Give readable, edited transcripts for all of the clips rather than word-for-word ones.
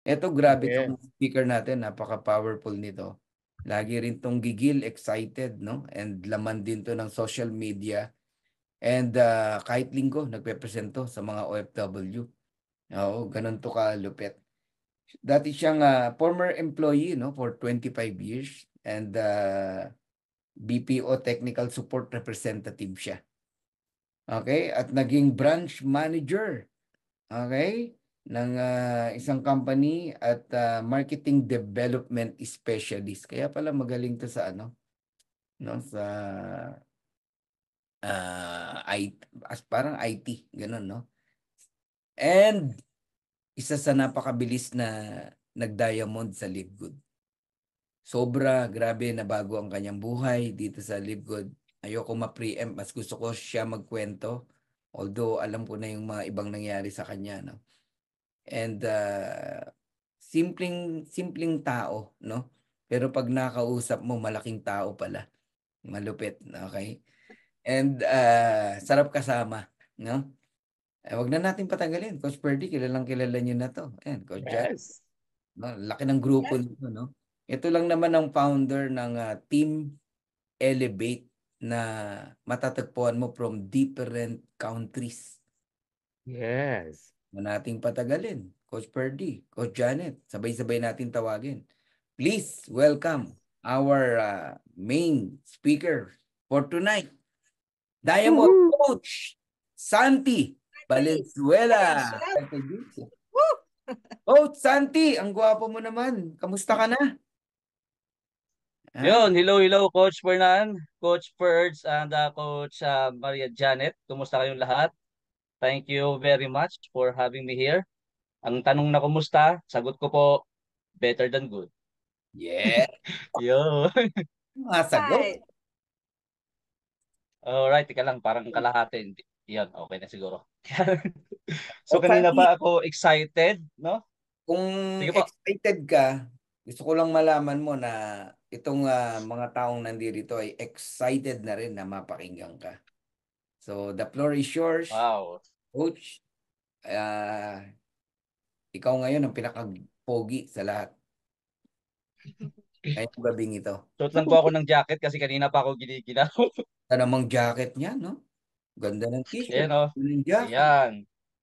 Ito, grabe Yeah. itong speaker natin, napaka-powerful nito. Lagi rin tong gigil, excited, no? And laman din to ng social media. And kahit linggo, nagpe-present to sa mga OFW. Oo, ganun to kalupit. Dati siyang former employee, no, for 25 years. And BPO Technical Support Representative siya. Okay? At naging branch manager. Okay? Ng isang company at marketing development specialist. Kaya pala magaling to sa ano, no, sa IT, parang IT, ganun, no? And isa sa napakabilis na nag-diamond sa Live Good. Sobra, grabe na bago ang kanyang buhay dito sa Live Good. Ayoko ma-preempt, mas gusto ko siya magkwento. Although alam ko na yung mga ibang nangyari sa kanya, no? And simpleng tao, no? Pero pag nakausap mo, malaking tao pala. Malupit, okay? And sarap kasama, no? Wag na natin patagalin. Coach Perdy, kilalang kilala niyo na to. Ayan, Coach Jan. Yes. No? Laki ng grupo Yes. nito, no? Ito lang naman ang founder ng Team Elevate na matatagpuan mo from different countries. Yes. Na nating patagalin. Coach Perdy, Coach Janet, sabay-sabay natin tawagin. Please welcome our main speaker for tonight, Diamond Woohoo! Coach Santi Please. Valenzuela. Woo! Coach Santi, ang gwapo mo naman. Kamusta ka na? Ha? Yun, hello Coach Fernan, Coach Ferds, and Coach Maria Janet. Kumusta kayong lahat? Thank you very much for having me here. Ang tanong na kumusta, sagot ko po, better than good. Yeah. Yo. Mga sagot. Right. Alright, tika lang, parang kalahati. Yan, okay na siguro. So Coach kanina Santi, pa ako excited, no? kung Sige po. excited ka, gusto ko lang malaman mo na itong mga taong nandito ay excited na rin na mapakinggan ka. So, the floor is yours, Wow. Coach. Ah, ikaw ngayon ang pinaka-pogi sa lahat. Ngayong gabing ito. Suot lang po ako ng jacket kasi kanina pa ako giniginaw. Ito namang jacket niya, no? Ganda ng t-shirt. Ayan o. Ganda ng jacket. Ayan.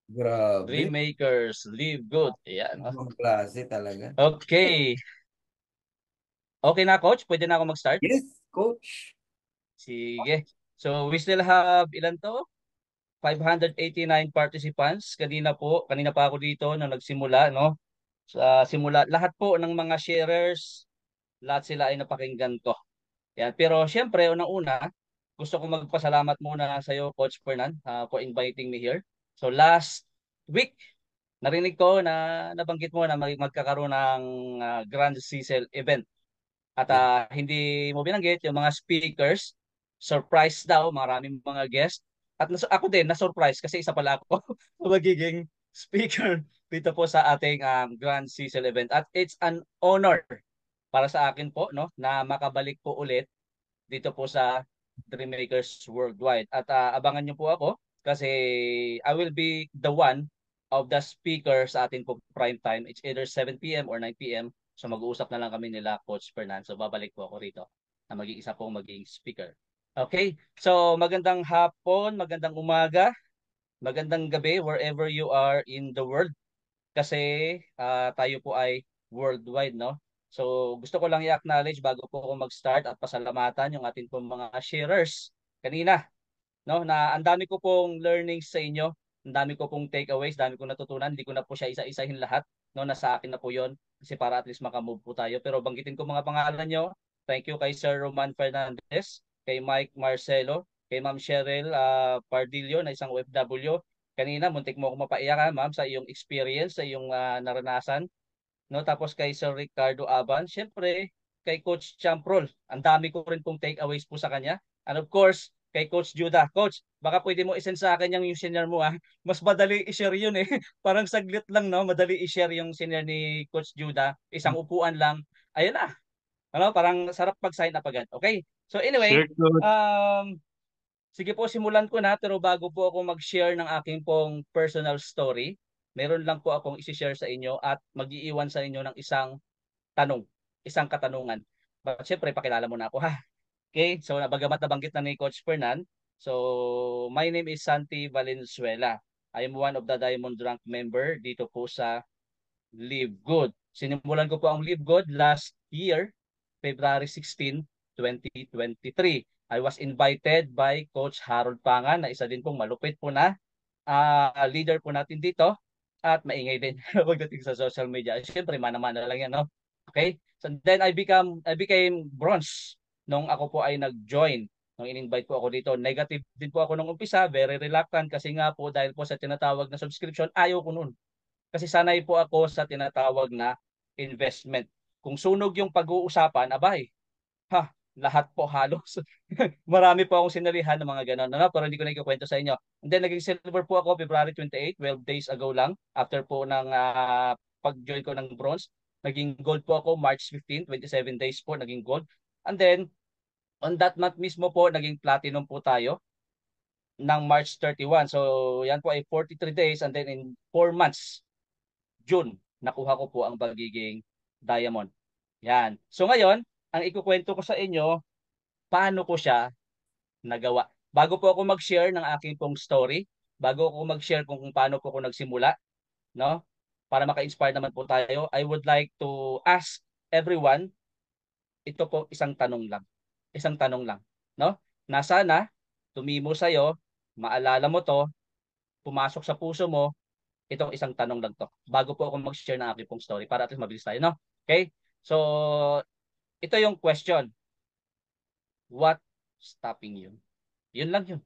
Grabe. Dream makers, live good. Ayan o. Ibang klase talaga. Okay. Okay na, Coach? Pwede na ako mag-start? Yes, Coach. Sige. So, we still have ilan to? 589 participants. Kanina pa ako dito nung nagsimula, no? Sa simula, lahat po ng mga sharers, lahat sila ay napakinggan ko. Yan. Pero syempre, unang-una, gusto ko magpasalamat muna sa iyo, Coach Fernan, for inviting me here. So, last week, narinig ko na nabanggit mo na magkakaroon ng Grand Cecil event. At Yes. hindi mo binanggit yung mga speakers, surprise daw, maraming mga guest. At ako din, na-surprise kasi isa pala ako magiging speaker dito po sa ating Grand Cecil event. At it's an honor para sa akin po, no, na makabalik po ulit dito po sa Dreammakers Worldwide. At abangan niyo po ako kasi I will be the one of the speakers sa atin po prime time. It's either 7 p.m. or 9 p.m. So mag-uusap na lang kami nila Coach Fernando. So babalik po ako rito na mag-iisa pong maging speaker. Okay? So magandang hapon, magandang umaga, magandang gabi wherever you are in the world. Kasi tayo po ay worldwide, no? So gusto ko lang i-acknowledge bago po ako mag-start at pasalamatan yung ating pong mga sharers kanina, no? Na ang dami ko pong learnings sa inyo, ang dami ko pong takeaways, dami kong natutunan, hindi ko na po siya isa-isahin lahat, no? Nasa akin na po 'yon kasi para at least makamove po tayo. Pero banggitin ko mga pangalan nyo. Thank you kay Sir Roman Fernandez, kay Mike Marcelo, kay Ma'am Cheryl Pardillo na isang OFW. Kanina muntik mo ako mapaiyak ma'am sa iyong experience, sa iyong naranasan, no? Tapos kay Sir Ricardo Aban, syempre kay Coach Champrol. Ang dami ko rin pong takeaways po sa kanya. And of course, kay Coach Judah. Coach, baka pwede mo isend sa akin yung senior mo ah. Mas madali i-share yun eh. Parang saglit lang, no? Madali i-share yung senior ni Coach Judah. Isang upuan lang. Ayun na. Ano, parang sarap pag-sign up agad. Okay? So anyway, Sure, Coach. sige po, simulan ko na. Pero bago po ako mag-share ng aking pong personal story, meron lang po akong i-share sa inyo at mag-iiwan sa inyo ng isang isang katanungan. But syempre, pakilala mo na ako ha. Okay, so bagamat nabanggit na ni Coach Fernan, so my name is Santi Valenzuela. I am one of the Diamond Rank member dito po sa Live Good. Sinimulan ko po ang Live Good last year, February 16, 2023. I was invited by Coach Harold Pangan na isa din pong malupit po na leader po natin dito at maingay din pagdating sa social media. Siyempre, mana-mana lang yan, no? Okay? So then I became bronze nung ako po ay nag-join. Nung in-invite po ako dito, negative din po ako nung umpisa, very reluctant kasi nga po dahil po sa tinatawag na subscription, ayaw ko noon. Kasi sanay po ako sa tinatawag na investment. Kung sunog yung pag-uusapan, abay, lahat po halos. Marami po akong sinalihan ng mga ganon, no? Pero hindi ko na ikukwento sa inyo. And then naging silver po ako February 28, 12 days ago lang, after po ng pag-join ko ng bronze. Naging gold po ako March 15, 27 days po naging gold. And then, on that month mismo po, naging platinum po tayo ng March 31. So, yan po ay 43 days and then in 4 months, June, nakuha ko po ang pagiging diamond. Yan. So ngayon, ang ikukwento ko sa inyo, paano ko siya nagawa. Bago po ako mag-share ng aking pong story, bago ako mag-share kung paano po ako nagsimula, no? Para maka-inspire naman po tayo, I would like to ask everyone, ito po isang tanong lang. Isang tanong lang, no? Na sana tumimo sa iyo, maalala mo to, pumasok sa puso mo, itong isang tanong lang to. Bago po ako mag-share ng aking pong story para at least mabilis tayo, no? Okay? So, ito yung question. What stopping you? Yun lang yun.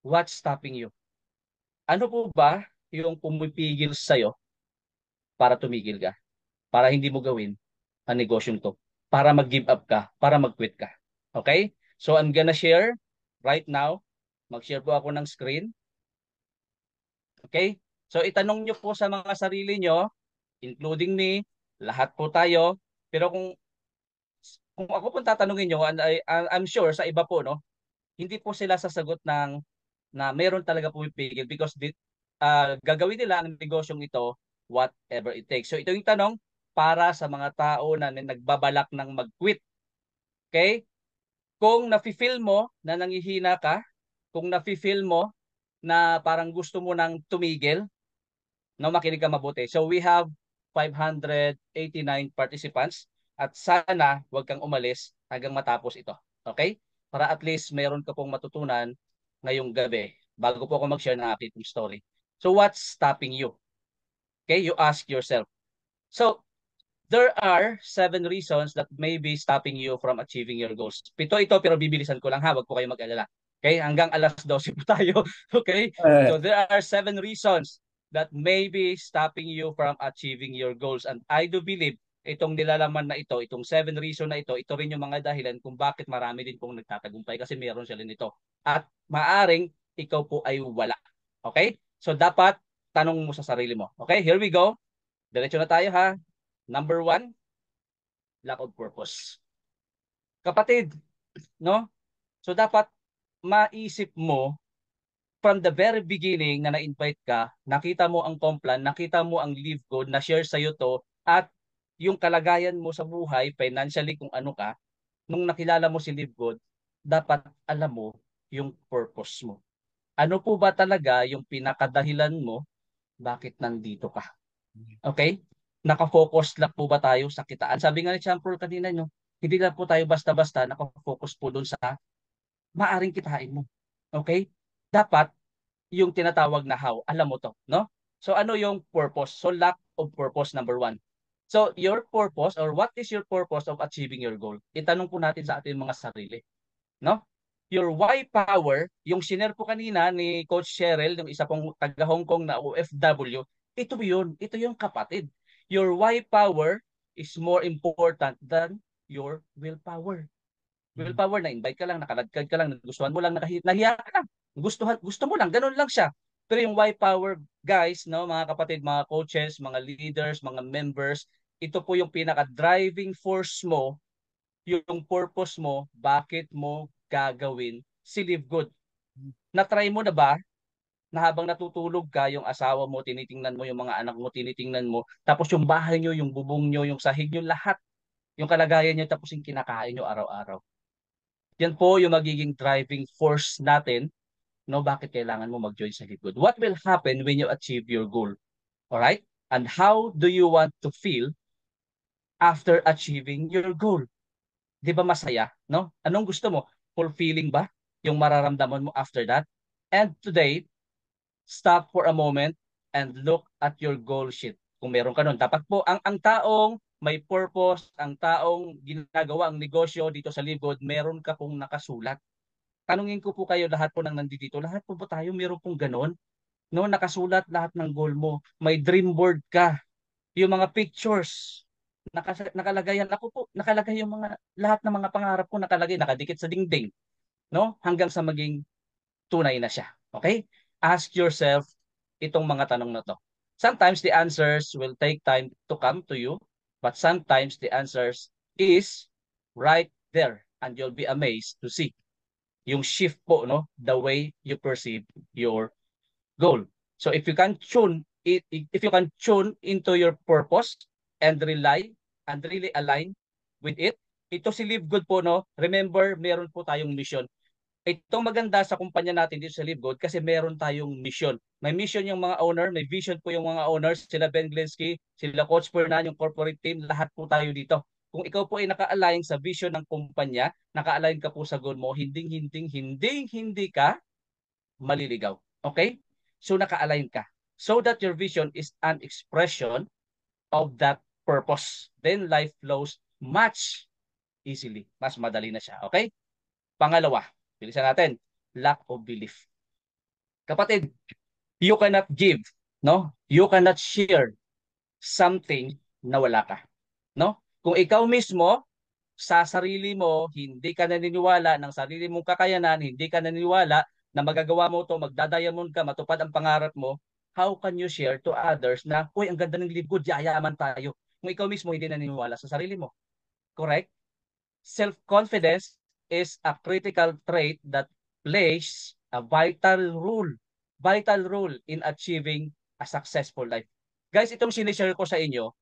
What's stopping you? Ano po ba yung pumipigil sa'yo para tumigil ka? Para hindi mo gawin ang negosyong to? Para mag-give up ka? Para mag-quit ka? Okay? So I'm gonna share right now. Mag-share po ako ng screen. Okay? So itanong nyo po sa mga sarili nyo, including me, lahat po tayo. Pero kung ako po tatanungin nyo, and I'm sure sa iba po, no? Hindi po sila sasagot na meron talaga pumipigil because gagawin nila ang negosyong ito whatever it takes. So ito yung tanong para sa mga tao na nagbabalak ng mag-quit. Okay? Kung nafi-feel mo na nangihina ka, kung nafi-feel mo na parang gusto mo nang tumigil, no, makinig ka mabuti. So we have 589 participants at sana huwag kang umalis hanggang matapos ito. Okay? Para at least meron ka pong matutunan ngayong gabi bago po ako mag-share ng aking story. So what's stopping you? Okay, you ask yourself. So there are 7 reasons that may be stopping you from achieving your goals. Pito ito pero bibilisan ko lang ha, wag po kayo mag-alala. Okay, hanggang alas 12 po tayo. Okay? So there are 7 reasons that may be stopping you from achieving your goals. And I do believe itong nilalaman na ito, itong 7 reasons na ito rin yung mga dahilan kung bakit marami din pong nagtatagumpay kasi meron sila nito. At maaring ikaw po ay wala. Okay? So dapat tanong mo sa sarili mo. Okay, here we go. Diretso na tayo ha. Number 1, lack of purpose. Kapatid, no? So dapat maisip mo from the very beginning na na-invite ka, nakita mo ang Complan, nakita mo ang Live Good, na-share sa'yo to, at yung kalagayan mo sa buhay, financially kung ano ka, nung nakilala mo si Live Good, dapat alam mo yung purpose mo. Ano po ba talaga yung pinakadahilan mo bakit nandito ka? Okay? Nakafocus lang po ba tayo sa kitaan? Sabi nga ni Champol kanina, no, hindi lang po tayo basta-basta nakafocus po doon sa maaring kitain mo. Okay? Dapat yung tinatawag na how, alam mo to, no? So ano yung purpose? So lack of purpose, number 1. So your purpose or what is your purpose of achieving your goal? Itanong po natin sa ating mga sarili, no? Your why power, yung share po kanina ni Coach Cheryl, yung isa pong taga Hong Kong na OFW, ito yun, ito yung kapatid. Your why power is more important than your willpower. Willpower, na invite ka lang, nakalagkad ka lang, nagustuhan mo lang, nahiya ka lang. Gusto mo lang, ganun lang siya. Pero yung why power, guys, no, mga kapatid, mga coaches, mga leaders, mga members, ito po yung pinaka-driving force mo, yung purpose mo, bakit mo gagawin si Live Good. Na-try mo na ba na habang natutulog ka, yung asawa mo, tinitingnan mo, yung mga anak mo, tinitingnan mo, tapos yung bahay nyo, yung bubong nyo, yung sahig nyo, lahat, yung kalagayan nyo, tapos yung kinakain nyo araw-araw. Yan po yung magiging driving force natin, no? Bakit kailangan mo mag-join sa Live Good? What will happen when you achieve your goal? Alright? And how do you want to feel after achieving your goal? Di ba masaya, no? Anong gusto mo? Fulfilling ba yung mararamdaman mo after that? And today, stop for a moment and look at your goal sheet. Kung meron ka nun, dapat po ang taong may purpose, ang taong ginagawa ang negosyo dito sa Live Good, meron ka pong nakasulat. Tanungin ko po kayo, lahat po ng nandito, lahat po tayo meron pong ganon, no? Nakasulat lahat ng goal mo. May dream board ka. Yung mga pictures, nakalagay yan. Ako po, nakalagay yung mga, lahat ng mga pangarap ko nakalagay, nakadikit sa dingding, no? Hanggang sa maging tunay na siya. Okay? Ask yourself itong mga tanong na to. Sometimes the answers will take time to come to you, but sometimes the answers is right there and you'll be amazed to see yung shift po, no? The way you perceive your goal. So if you can tune it, if you can tune into your purpose and rely and really align with it, ito si Live Good po, no? Remember, meron po tayong mission. Itong maganda sa kumpanya natin dito sa Live Good kasi meron tayong mission. May mission yung mga owner, may vision po yung mga owners, sila Ben Glinsky, sila Coach Fernan, yung corporate team, lahat po tayo dito. Kung ikaw po ay naka-align sa vision ng kumpanya, naka-align ka po sa goal mo, hindi ka maliligaw. Okay? So naka-align ka. So that your vision is an expression of that purpose. Then life flows much easily. Mas madali na siya. Okay? Pangalawa, bilisan natin, lack of belief. Kapatid, you cannot give, no? You cannot share something na wala ka, no? Kung ikaw mismo sa sarili mo hindi ka naniniwala ng sarili mong kakayanan, hindi ka naniniwala na magagawa mo to, magdadiamond ka, matupad ang pangarap mo, how can you share to others na, uy, ang ganda ng Live Good, yayaman tayo. Kung ikaw mismo hindi naniniwala sa sarili mo. Correct? Self-confidence is a critical trait that plays a vital role in achieving a successful life. Guys, itong sinishare ko sa inyo,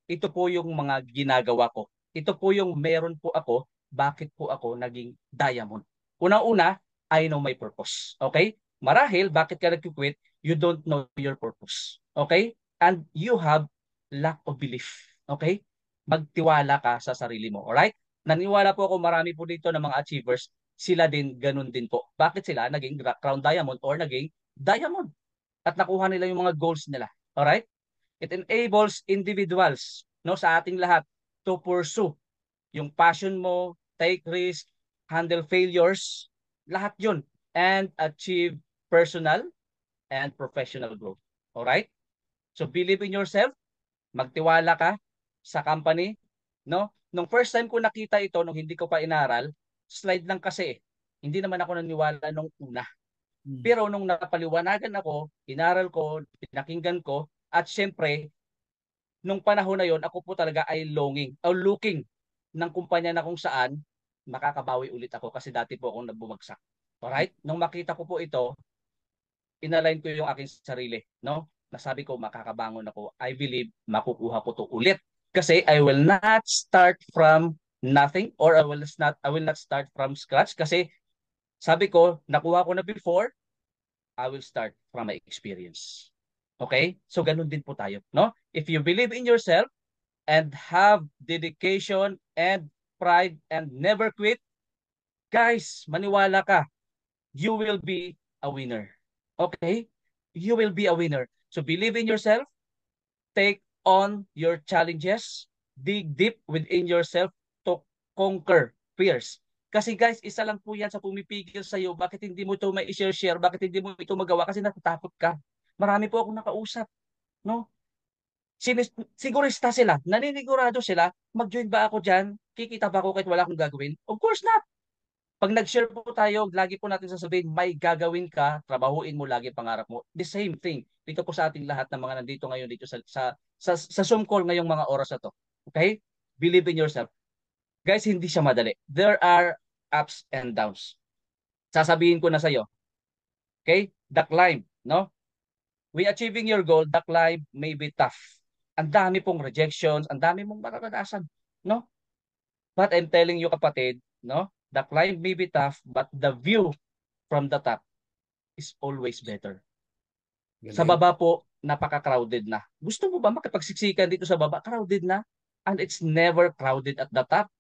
ito po yung mga ginagawa ko. Ito po yung meron po ako, bakit po ako naging diamond. Unang-una, I know my purpose. Okay? Marahil, bakit ka nag-quit? You don't know your purpose. Okay? And you have lack of belief. Okay? Magtiwala ka sa sarili mo. Alright? Naniwala po ako marami po dito ng mga achievers, sila din, ganun din po. Bakit sila naging crown diamond or naging diamond? At nakuha nila yung mga goals nila. Alright? It enables individuals, no, sa ating lahat to pursue yung passion mo, take risk, handle failures, lahat yun, and achieve personal and professional growth. Alright? So believe in yourself, magtiwala ka sa company, no? Nung first time ko nakita ito, nung hindi ko pa inaral, slide lang kasi. Hindi naman ako naniwala nung una. Pero nung napaliwanagan ako, inaral ko, pinakinggan ko, at syempre, nung panahon na yon, ako po talaga ay looking ng kumpanya na kung saan makakabawi ulit ako kasi dati po akong nabumagsak. Alright? Nung makita ko po ito, inalign ko yung aking sarili, no? Nasabi ko makakabangon ako. I believe makukuha ko to ulit. Kasi I will not start from nothing or I will not start from scratch kasi sabi ko, nakuha ko na before, I will start from my experience. Okay? So ganun din po tayo, no? If you believe in yourself and have dedication and pride and never quit, guys, maniwala ka, you will be a winner. Okay? You will be a winner. So believe in yourself, take on your challenges, dig deep within yourself to conquer fears. Kasi guys, isa lang po yan sa pumipigil sa iyo. Bakit hindi mo ito ma-share? Bakit hindi mo ito magawa? Kasi natatakot ka. Marami po akong nakausap. No? Sigurista sila. Naninigurado sila. Mag-join ba ako dyan? Kikita ba ako kahit wala akong gagawin? Of course not. Pag nag-share po tayo, lagi po natin sasabihin, may gagawin ka, trabahuin mo lagi pangarap mo. The same thing. Dito po sa ating lahat ng mga nandito ngayon dito sa Zoom call ngayong mga oras na to. Okay? Believe in yourself. Guys, hindi siya madali. There are ups and downs. Sasabihin ko na sa iyo. Okay? The climb no? We achieving your goal, the climb may be tough. Ang dami pong rejections, ang dami mong mararanasan, no? But I'm telling you kapatid, no? The climb may be tough, but the view from the top is always better. Sa Galing. baba po, napaka-crowded na. Gusto mo ba makipagsiksikan dito sa baba? Crowded na. And it's never crowded at the top.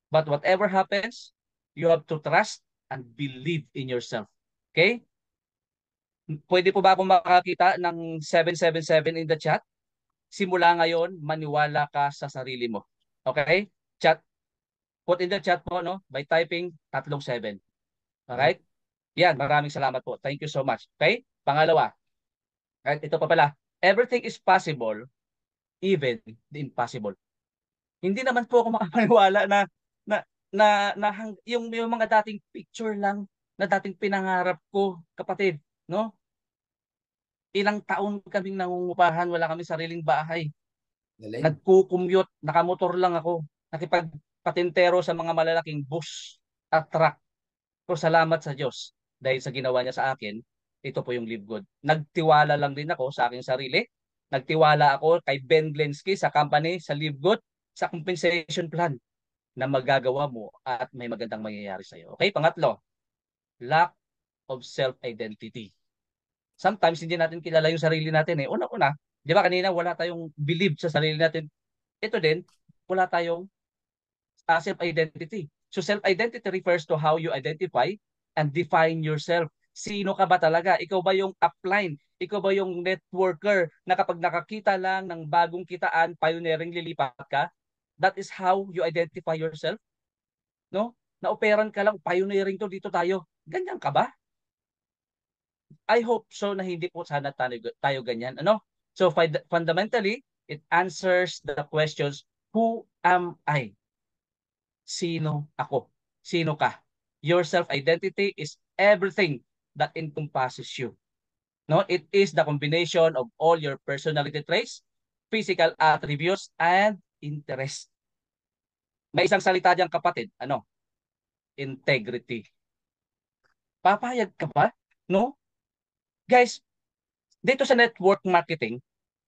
But whatever happens, you have to trust and believe in yourself. Okay? Pwede po ba akong makakita ng 777 in the chat? Simula ngayon, maniwala ka sa sarili mo. Okay? Chat. Put in the chat po, no? By typing 37. Alright? Yan, maraming salamat po. Thank you so much. Okay? Pangalawa. Right? Ito pa pala. Everything is possible, even the impossible. Hindi naman po ako makapaniwala na, yung mga dating picture lang na dating pinangarap ko, kapatid, no? Ilang taon kaming nangungupahan, wala kami sariling bahay. Galing. Nagko-commute, nakamotor lang ako. Nakipagpatintero sa mga malalaking bus at truck. Pero salamat sa Diyos dahil sa ginawa niya sa akin, ito po yung Live Good. Nagtiwala lang din ako sa aking sarili. Nagtiwala ako kay Ben Glensky sa company, sa Live Good, sa compensation plan na magagawa mo at may magandang mangyayari sa iyo. Okay, pangatlo, lack of self-identity. Sometimes hindi natin kilala yung sarili natin eh. Una-una, di ba kanina wala tayong believe sa sarili natin. Ito din, wala tayong self-identity. So self-identity refers to how you identify and define yourself. Sino ka ba talaga? Ikaw ba yung upline? Ikaw ba yung networker na kapag nakakita lang ng bagong kitaan, pioneering lilipat ka? That is how you identify yourself? No? Na-operan ka lang, pioneering to, dito tayo. Ganyan ka ba? I hope so na hindi po sana tayo ganyan. Ano? So fundamentally, it answers the questions, who am I? Sino ako? Sino ka? Your self-identity is everything that encompasses you. No, it is the combination of all your personality traits, physical attributes, and interest. May isang salita diyan kapatid, ano? Integrity. Papayag ka ba? No? Guys, dito sa network marketing,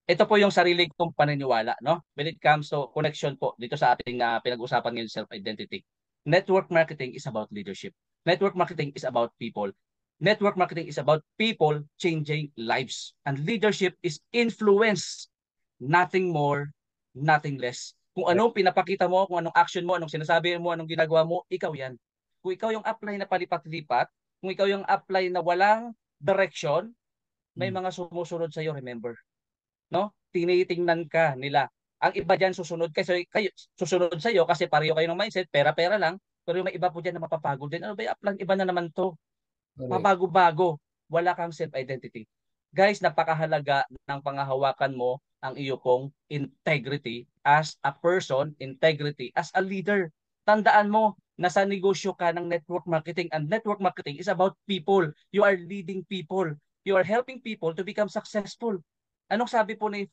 ito po yung sarili kong paniniwala, no? When it comes to connection po dito sa ating pinag-usapan ngayon, self-identity. Network marketing is about leadership. Network marketing is about people. Network marketing is about people changing lives. And leadership is influence. Nothing more, nothing less. Kung anong pinapakita mo, kung anong action mo, anong sinasabi mo, anong ginagawa mo, ikaw yan. Kung ikaw yung apply na palipat-lipat, kung ikaw yung apply na walang direction, may mga sumusunod sa iyo, remember. No? Tinitingnan ka nila. Ang iba diyan susunod kayo susunod sa iyo kasi pareho kayo ng mindset, pera-pera lang, pero may iba po diyan na mapapagod din. Ano ba 'yung plan? Iba na naman 'to. Pabago-bago, wala kang self-identity. Guys, napakahalaga ng panghahawakan mo ang iyo pong integrity as a person, integrity as a leader. Tandaan mo, nasa negosyo ka ng network marketing, and network marketing is about people. You are leading people. You are helping people to become successful. Anong sabi po ni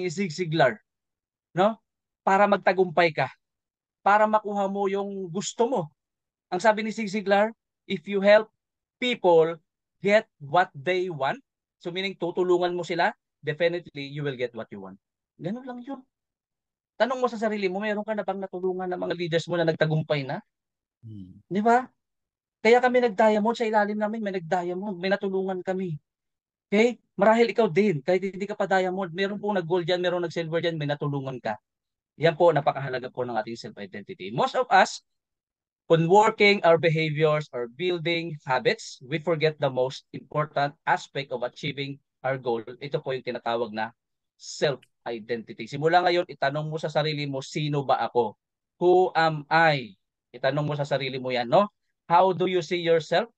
Zig Ziglar, no? Para magtagumpay ka, para makuha mo yung gusto mo. Ang sabi ni Zig Ziglar, if you help people get what they want, so meaning tutulungan mo sila, definitely you will get what you want. Ganun lang yun. Tanong mo sa sarili mo, meron ka na bang natulungan ng mga leaders mo na nagtagumpay na? Di ba? Kaya kami nag-diamond, sa ilalim namin may nag-diamond, may natulungan kami. Okay? Marahil ikaw din, kahit hindi ka pa diamond, meron pong nag-gold dyan, meron nag-silver dyan, may natulungan ka. Yan po, napakahalaga po ng ating self-identity. Most of us, when working our behaviors or building habits, we forget the most important aspect of achieving our goal. Ito po yung tinatawag na self-identity. Simula ngayon, itanong mo sa sarili mo, sino ba ako? Who am I? Itanong mo sa sarili mo yan, no? How do you see yourself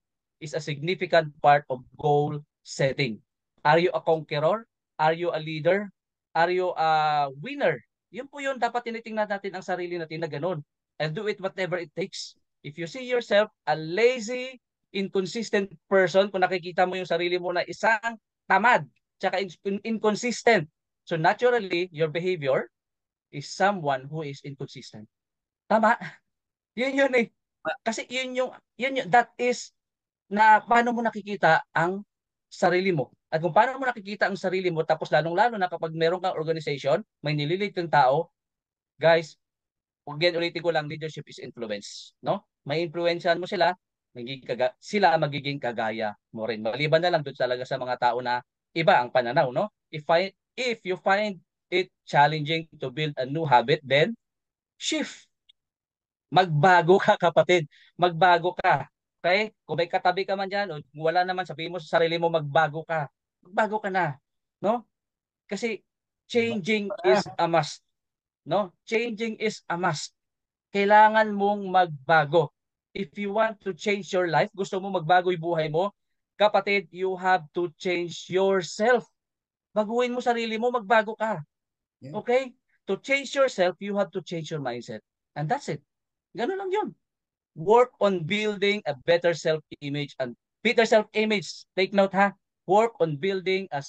is a significant part of goal setting. Are you a conqueror? Are you a leader? Are you a winner? Yun po yun, dapat tinitingnan natin ang sarili natin na ganun. And do it whatever it takes. If you see yourself a lazy, inconsistent person, kung nakikita mo yung sarili mo na isang tamad, tsaka inconsistent, so naturally, your behavior is someone who is inconsistent. Tama? Yun eh. Kasi that is na paano mo nakikita ang sarili mo. At kung paano mo nakikita ang sarili mo, tapos lalong-lalo na kapag meron kang organization, may nililead kang tao, guys, again, ulitin ko lang, leadership is influence. No? May influensyahan mo sila, sila magiging kagaya mo rin. Maliban na lang doon talaga sa mga tao na iba ang pananaw. No? If you find it challenging to build a new habit, then shift. Magbago ka, kapatid. Magbago ka. Okay? Kung may katabi ka man dyan, o wala naman, sabihin mo sa sarili mo, magbago ka. Magbago ka na. No? Kasi changing is a must. No? Changing is a must. Kailangan mong magbago. If you want to change your life, gusto mo magbago yung buhay mo, kapatid, you have to change yourself. Baguhin mo sarili mo, magbago ka. Yeah. Okay? To change yourself, you have to change your mindset. And that's it. Ganun lang yun. Work on building a better self-image and better self-image. Take note ha. Work on building a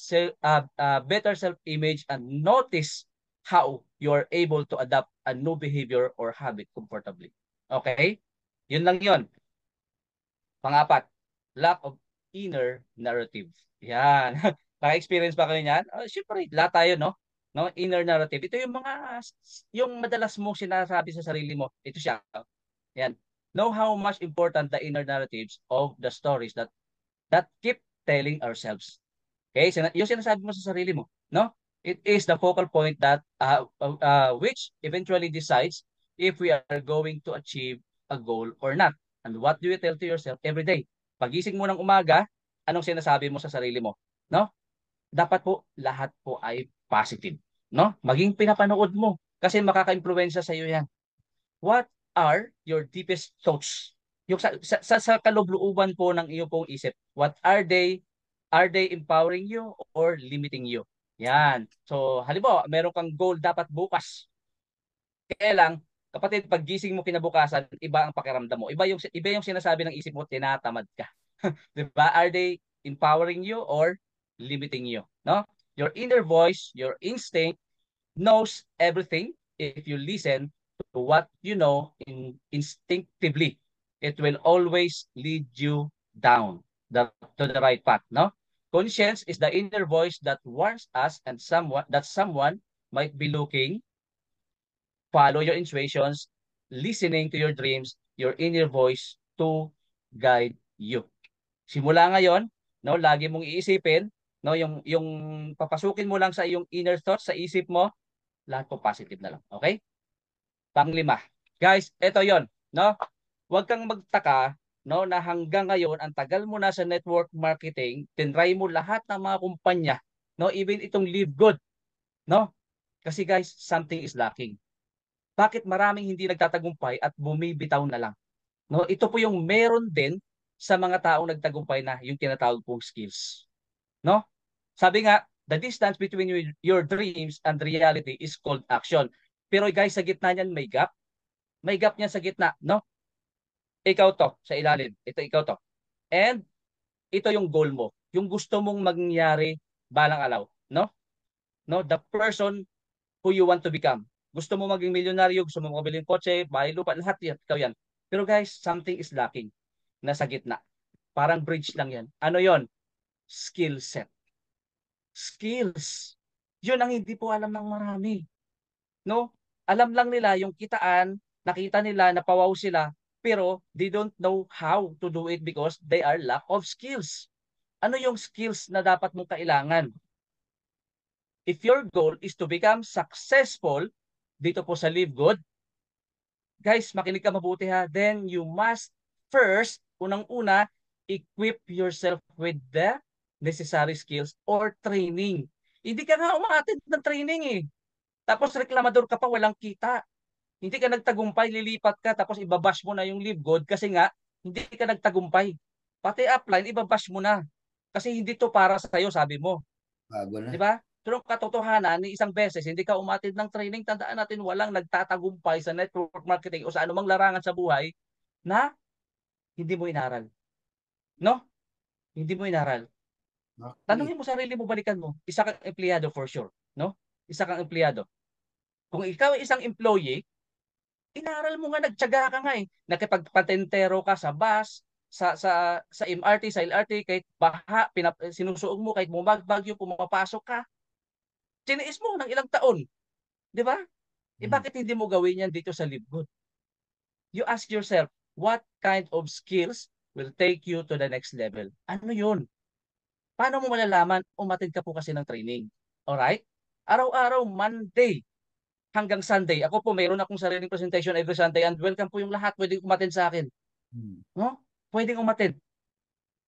better self-image and notice how you are able to adapt a new behavior or habit comfortably. Okay? Yun lang yun. Pang-apat, lack of inner narrative. Yan. Naka-experience ba kayo niyan? Siyempre, lahat tayo, no? No, inner narrative. Ito yung madalas mong sinasabi sa sarili mo. Ito siya. Yan. Know how much important the inner narratives of the stories that keep telling ourselves. Okay? Yung sinasabi mo sa sarili mo, no? It is the focal point that which eventually decides if we are going to achieve a goal or not. And what do you tell to yourself every day? Pagising mo ng umaga, anong sinasabi mo sa sarili mo? No? Dapat po lahat po ay positive, no? Maging pinapanood mo kasi makaka-impluwensya sa iyo 'yan. What are your deepest thoughts? Yung sa kalooban po ng iyo pong isip. What are they? Are they empowering you or limiting you? Yan. So, halimbawa, meron kang goal dapat bukas. Kaya lang, kapatid, pag gising mo kinabukasan, iba ang pakiramdam mo. Iba yung sinasabi ng isip mo, tinatamad ka. 'Di ba? Are they empowering you or limiting you? No? Your inner voice, your instinct knows everything. If you listen to what you know instinctively, it will always lead you down to the right path. No? Conscience is the inner voice that warns us and someone might be looking. Follow your intuitions, listening to your dreams, your inner voice to guide you. Simula ngayon, no, lagi mong iisipin, no, yung papasukin mo lang sa iyong inner thoughts sa isip mo, lahat po positive na lang. Okay? Panglima. Guys, ito 'yon, no? Huwag kang magtaka, no, na hanggang ngayon ang tagal mo na sa network marketing, tinry mo lahat ng mga kumpanya, no, even itong Live Good, no? Kasi guys, something is lacking. Bakit maraming hindi nagtatagumpay at bumibitaw na lang? No, ito po yung meron din sa mga taong nagtagumpay na yung tinatawag pong skills. No? Sabi nga, the distance between your dreams and reality is called action. Pero guys, sa gitna niyan may gap. May gap niyan sa gitna, no? Ikaw to, sa ilalim. Ito ikaw to. And ito yung goal mo. Yung gusto mong mangyari balang araw, no? No, the person who you want to become. Gusto mo maging milyonaryo, gusto mo makabili ng kotse, bahay, lupa, lahat yan. Ikaw yan. Pero guys, something is lacking. Nasa gitna. Parang bridge lang yan. Ano yon? Skill set. Skills. Yun ang hindi po alam ng marami. No? Alam lang nila yung kitaan, nakita nila, napawaw sila, pero they don't know how to do it because they are lack of skills. Ano yung skills na dapat mong kailangan? If your goal is to become successful dito po sa Live Good, guys, makinig ka mabuti ha, then you must first, unang-una, equip yourself with the necessary skills or training. Hindi ka nga umaatid ng training eh. Tapos reklamador ka pa, walang kita. Hindi ka nagtagumpay, lilipat ka, tapos ibabash mo na yung Live Good kasi nga, hindi ka nagtagumpay. Pati upline, ibabash mo na. Kasi hindi to para sa iyo, sabi mo. Bago na. Di ba? Pero katotohanan, ni isang beses, hindi ka umatid ng training, tandaan natin, walang nagtatagumpay sa network marketing o sa anumang larangan sa buhay na hindi mo inaral. No? Hindi mo inaral. Okay. Tanungin mo sarili mo, balikan mo. Isa kang empleyado for sure. No? Isa kang empleyado. Kung ikaw ay isang employee, inaral mo nga, nagtiyaga ka nga eh. Nakipagpatentero ka sa bus, sa MRT, sa LRT, kahit baha, sinusuog mo, kahit bumagbagyo, pumapasok ka, tiniis mo ng ilang taon. Di ba? Bakit hindi mo gawin yan dito sa Libgod? You ask yourself, what kind of skills will take you to the next level? Ano yun? Paano mo malalaman? Umattend ka po kasi ng training. Alright? Araw-araw, Monday hanggang Sunday. Ako po, mayroon akong sariling presentation every Sunday and welcome po yung lahat. Pwedeng umattend sa akin. No? Pwedeng umattend.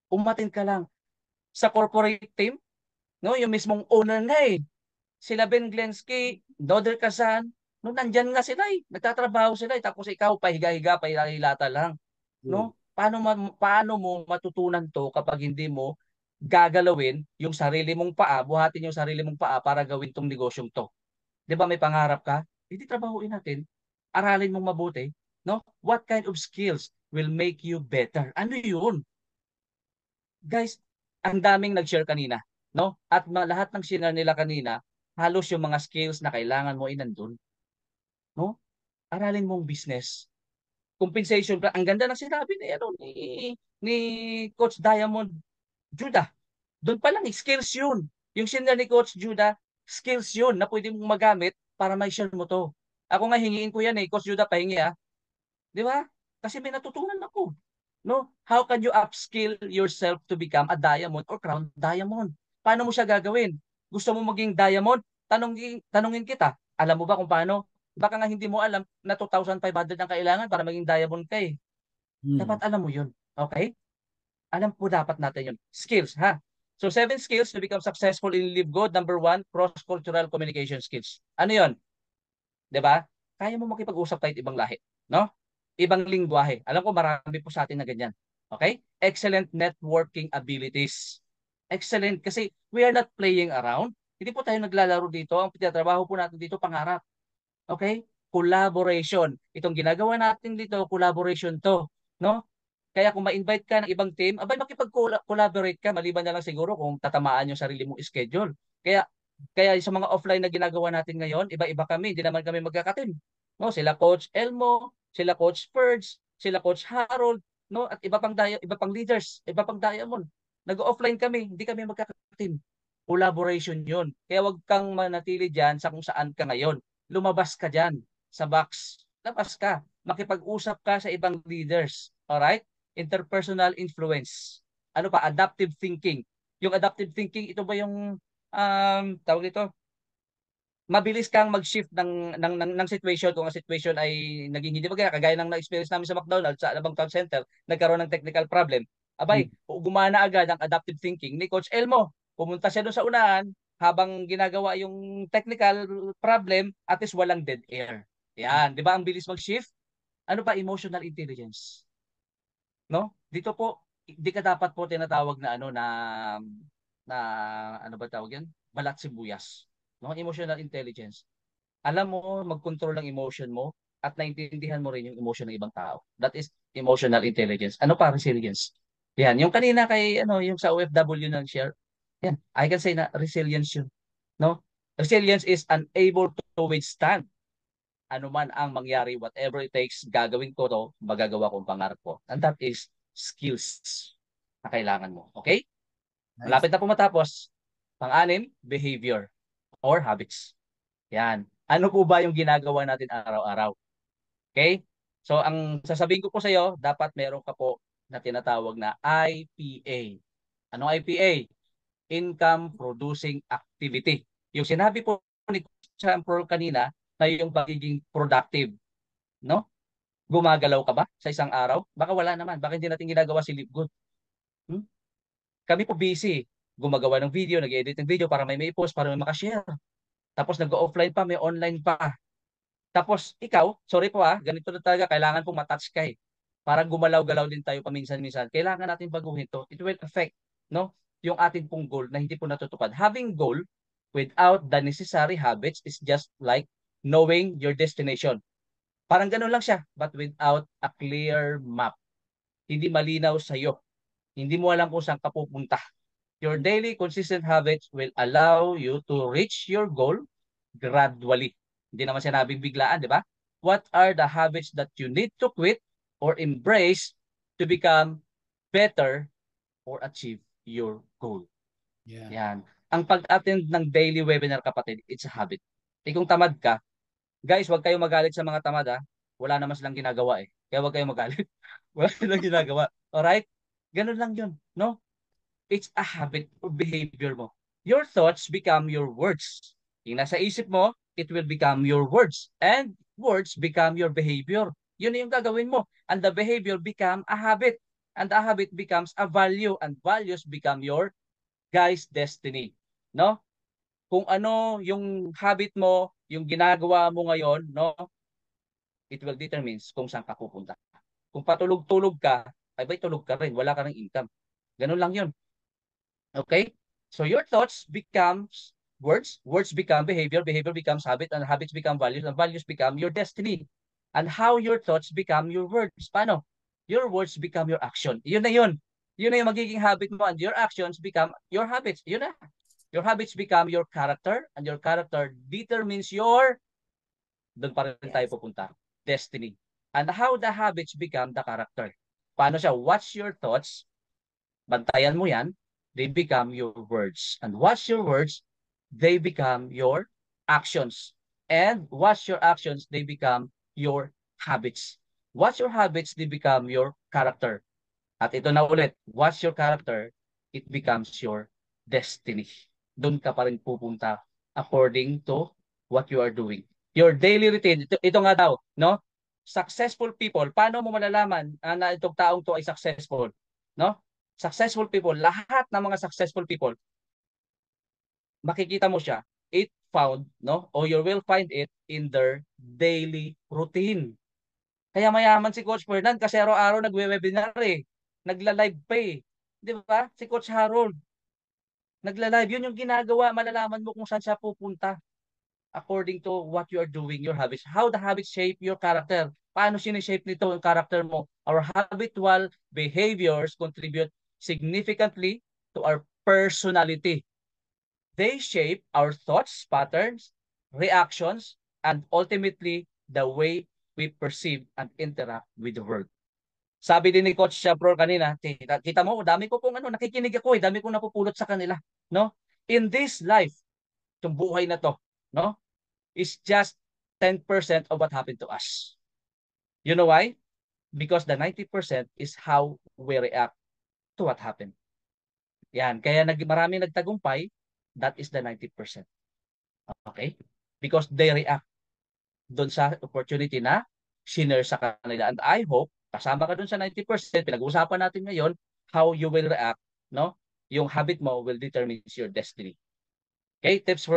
Umattend ka lang. Sa corporate team, no? Yung mismong owner na eh. Sila Ben Glensky, Noder Kazan, no, nandyan nga sila eh. Nagtatrabaho sila eh. Tapos ikaw, pahiga-higa, pahilata lang. No? Paano mo matutunan to kapag hindi mo gagalawin yung sarili mong paa, buhatin yung sarili mong paa para gawin tong negosyong to. 'Di ba may pangarap ka? Hindi trabahuin natin. Aralin mong mabuti, no? What kind of skills will make you better? Ano 'yun? Guys, ang daming nag-share kanina, no? At lahat ng share nila kanina, halos yung mga skills na kailangan mo nandun, no? Aralin mong business. Compensation plan. Ang ganda ng sinabi ni Coach Diamond Judah. Doon pa lang, skills yun. Yung senior ni Coach Judah, skills yun na pwede mong magamit para ma-share mo to. Ako nga hingiin ko yan eh. Coach Judah, pahingi ah. Di ba? Kasi may natutunan ako. No? How can you upskill yourself to become a diamond or crown diamond? Paano mo siya gagawin? Gusto mo maging diamond? Tanungin kita. Alam mo ba kung paano? Baka nga hindi mo alam na 2,500 ang kailangan para maging diamond ka eh. Dapat alam mo yun. Okay? Alam po dapat natin yun. Skills, ha? So, 7 skills to become successful in Live Good. Number 1, cross-cultural communication skills. Ano yun? 'Di ba? Kaya mo makipag-usap kahit ibang lahi. No? Ibang lingwahe. Alam ko marami po sa atin na ganyan. Okay? Excellent networking abilities. Excellent. Kasi we are not playing around. Hindi po tayo naglalaro dito. Ang pinatrabaho po natin dito, pangarap. Okay? Collaboration. Itong ginagawa natin dito, collaboration to. No? Kaya kung ma-invite ka ng ibang team, abay makipag-collaborate ka, maliban na lang siguro kung tatamaan yung sarili mong schedule. Kaya sa mga offline na ginagawa natin ngayon, iba-iba kami, hindi naman kami magkakateam. No, sila Coach Elmo, sila Coach Purge, sila Coach Harold, no, at iba pang leaders, iba pang diamond. Nag-offline kami, hindi kami magkakateam. Collaboration 'yun. Kaya wag kang manatili diyan sa kung saan ka ngayon. Lumabas ka diyan sa box. Labas ka, makipag-usap ka sa ibang leaders. Alright? Interpersonal influence. Ano pa? Adaptive thinking. Yung adaptive thinking, ito ba yung tawag ito? Mabilis kang mag-shift ng situation kung ang situation ay naging hindi maganda. Kagaya ng na-experience namin sa McDonald's sa Alabang Town Center, nagkaroon ng technical problem. Abay, gumana agad ang adaptive thinking ni Coach Elmo. Pumunta siya doon sa unahan habang ginagawa yung technical problem at is walang dead air. Yan, di ba ang bilis mag-shift? Ano pa? Emotional intelligence. No? Dito po, hindi ka dapat po tinatawag na na ano ba tawag yan? Balat sibuyas. No? Emotional intelligence. Alam mo mag-control ng emotion mo at naintindihan mo rin yung emotion ng ibang tao. That is emotional intelligence. Ano pa? Resilience. Yan. Yung kanina kay yung sa OFW na share. Yan. I can say na resilience yun. No? Resilience is unable to withstand ano man ang mangyari, whatever it takes, gagawin ko to, magagawa kong pangarap ko. And that is skills na kailangan mo. Okay? Nice. Malapit na po matapos. Pang-anim, behavior or habits. Yan. Ano po ba yung ginagawa natin araw-araw? Okay? So, ang sasabihin ko po sa iyo, dapat meron ka po na tinatawag na IPA. Anong IPA? Income Producing Activity. Yung sinabi po ni Champer kanina na yung pagiging productive. No? Gumagalaw ka ba sa isang araw? Baka wala naman. Baka hindi natin ginagawa si Live Good. Kami po busy. Gumagawa ng video, nag-edit ng video para may post, para may makashare. Tapos nag-offline pa, may online pa. Tapos ikaw, sorry po ganito na talaga, kailangan pong matouch ka eh. Parang gumalaw-galaw din tayo paminsan-minsan. Kailangan natin baguhin to. It will affect, no, yung ating pong goal na hindi po natutupad. Having goal without the necessary habits is just like knowing your destination. Parang ganun lang siya, but without a clear map. Hindi malinaw sa iyo. Hindi mo alam kung saan ka pupunta. Your daily consistent habits will allow you to reach your goal gradually. Hindi naman sinabing biglaan, di ba? What are the habits that you need to quit or embrace to become better or achieve your goal. Yeah. Yan. Ang pag-attend ng daily webinar, kapatid, it's a habit. Kung tamad ka, guys, huwag kayong magalit sa mga tamad, ha. Wala naman silang ginagawa eh. Kaya huwag kayong magalit. Wala silang ginagawa. Alright? Ganun lang yun. No? It's a habit or behavior mo. Your thoughts become your words. Yung nasa isip mo, it will become your words. And words become your behavior. Yun yung gagawin mo. And the behavior become a habit. And the habit becomes a value. And values become your, guys, destiny. No? Kung ano yung habit mo, yung ginagawa mo ngayon, no? It will determine kung saan ka pupunta. Kung patulog-tulog ka, ay ba'y tulog ka rin, wala ka rin income. Ganun lang yun. Okay? So your thoughts becomes words, words become behavior, behavior becomes habit, and habits become values, and values become your destiny. And how your thoughts become your words. Paano? Your words become your action. Yun na yun. Yun na yung magiging habit mo, and your actions become your habits. Yun na. Your habits become your character, and your character determines your, doon pa rin tayo pupunta, destiny. And how the habits become the character. Paano siya? Watch your thoughts, bantayan mo yan, they become your words. And watch your words, they become your actions. And watch your actions, they become your habits. Watch your habits, they become your character. At ito na ulit, watch your character, it becomes your destiny. Doon ka pa rin pupunta according to what you are doing. Your daily routine, ito nga daw, no? Successful people, paano mo malalaman na itong taong to ay successful? No? Successful people, lahat ng mga successful people, makikita mo siya, it found, no? Or you will find it in their daily routine. Kaya mayaman si Coach Fernand kasi araw-araw nagwe-webinar eh. Nagla-live pa eh. Di ba? Si Coach Harold, nagla-live. Yun yung ginagawa. Malalaman mo kung saan siya pupunta according to what you are doing, your habits. How the habits shape your character. Paano sinishape nito yung character mo? Our habitual behaviors contribute significantly to our personality. They shape our thoughts, patterns, reactions, and ultimately the way we perceive and interact with the world. Sabi din ni Coach Shabro kanina, kita mo, dami ko pong nakikinig ako dami kong napupulot sa kanila, no? In this life, itong buhay na to, no? Is just 10% of what happened to us. You know why? Because the 90% is how we react to what happened. Yan, kaya marami nagtagumpay, that is the 90%. Okay? Because they react doon sa opportunity na sinare sa kanila. And I hope, kasama ka doon sa 90%, pinag-uusapan natin ngayon, how you will react, no? Yung habit mo will determine your destiny. Okay? Tips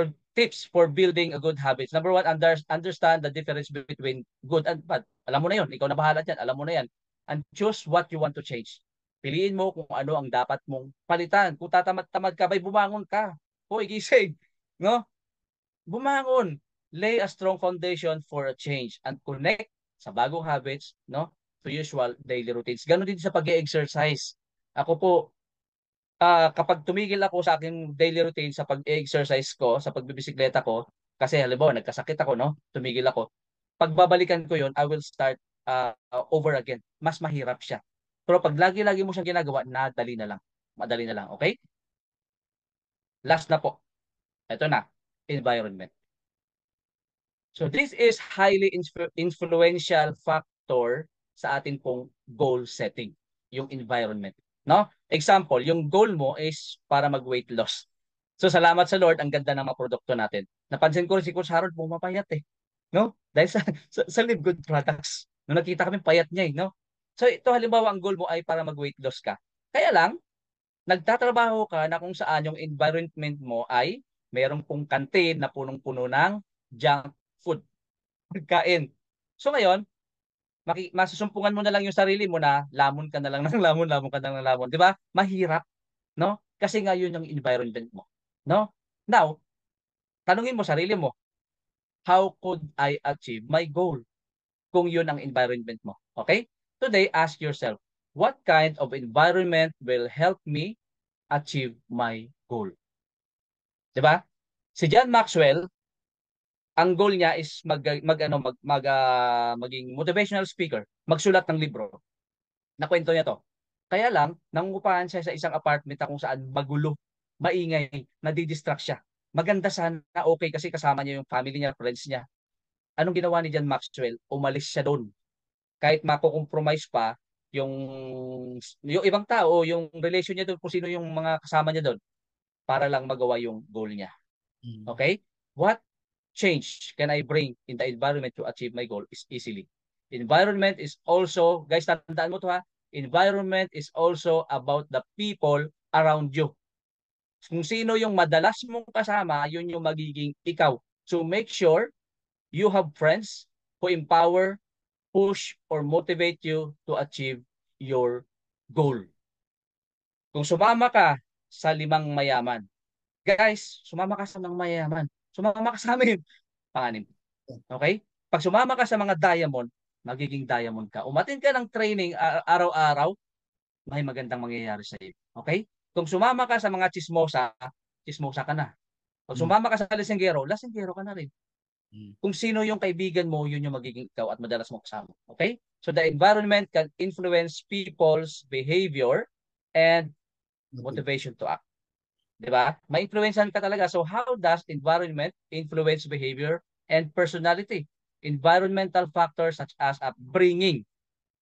for building a good habits. Number one, understand the difference between good and bad. Alam mo na yun. Ikaw na bahala dyan. Alam mo na yan. And choose what you want to change. Piliin mo kung ano ang dapat mong palitan. Kung tatamad-tamad ka, bumangon ka. Hoy, gising. No? Bumangon. Lay a strong foundation for a change and connect sa bagong habits, no, to usual daily routines. Ganon din sa pag-exercise. Ako po, kapag tumigil ako sa aking daily routine sa pag-exercise ko, sa pagbibisikleta ko, kasi halimbawa nagkasakit ako, no, tumigil ako. Pagbabalikan ko yon, I will start over again. Mas mahirap siya. Pero pag lagi-lagi mo siyang ginagawa, nadali na lang. Madali na lang, okay? Last na po. Ito na, environment. So this is highly influential factor sa atin pong goal setting, yung environment. No? Example, yung goal mo is para mag-weight loss. So salamat sa Lord, ang ganda ng mga produkto natin. Napansin ko rin si Coach Harold, pumapayat eh. No? Dahil sa Live Good products. Nung nakita kami payat niya eh. No? So ito halimbawa, ang goal mo ay para mag-weight loss ka. Kaya lang, nagtatrabaho ka na kung saan yung environment mo ay merong pong kantin na punong-puno ng junk food, pagkain. So ngayon, masusumpungan mo na lang yung sarili mo na lamon ka na lang ng lamon, lamon ka na lang ng lamon. Di ba? Mahirap, no? Kasi nga yun yung environment mo. No? Now, tanungin mo sarili mo, how could I achieve my goal? Kung yun ang environment mo. Okay? Today, ask yourself, what kind of environment will help me achieve my goal? Di ba? Si John Maxwell, ang goal niya is maging motivational speaker, magsulat ng libro. Nakwento niya to. Kaya lang, nangungupahan siya sa isang apartment na kung saan magulo, maingay, nadidistract siya. Maganda sana, okay, kasi kasama niya yung family niya, friends niya. Anong ginawa ni John Maxwell? Umalis siya doon. Kahit mako-compromise pa yung ibang tao, yung relation niya doon, kung sino yung mga kasama niya doon, para lang magawa yung goal niya. Okay? What change can I bring in the environment to achieve my goal is easily? Environment is also, guys, tandaan mo to ha, environment is also about the people around you. Kung sino yung madalas mong kasama, yun yung magiging ikaw. So make sure you have friends who empower, push, or motivate you to achieve your goal. Kung sumama ka sa 5 mayaman, guys, sumama ka sa mga mayaman. Sumama ka sa amin. Panganim. Okay? Pag sumama ka sa mga diamond, magiging diamond ka. Umatin ka ng training araw-araw, may magandang mangyayari sa iyo. Okay? Kung sumama ka sa mga chismosa, chismosa ka na. Pag sumama ka sa lasinggero, lasinggero ka na rin. Kung sino yung kaibigan mo, yun yung magiging ikaw at madalas mo kasama. Okay? So the environment can influence people's behavior and motivation to act. Diba? Ma-influencean ka talaga. So how does environment influence behavior and personality? Environmental factors such as upbringing.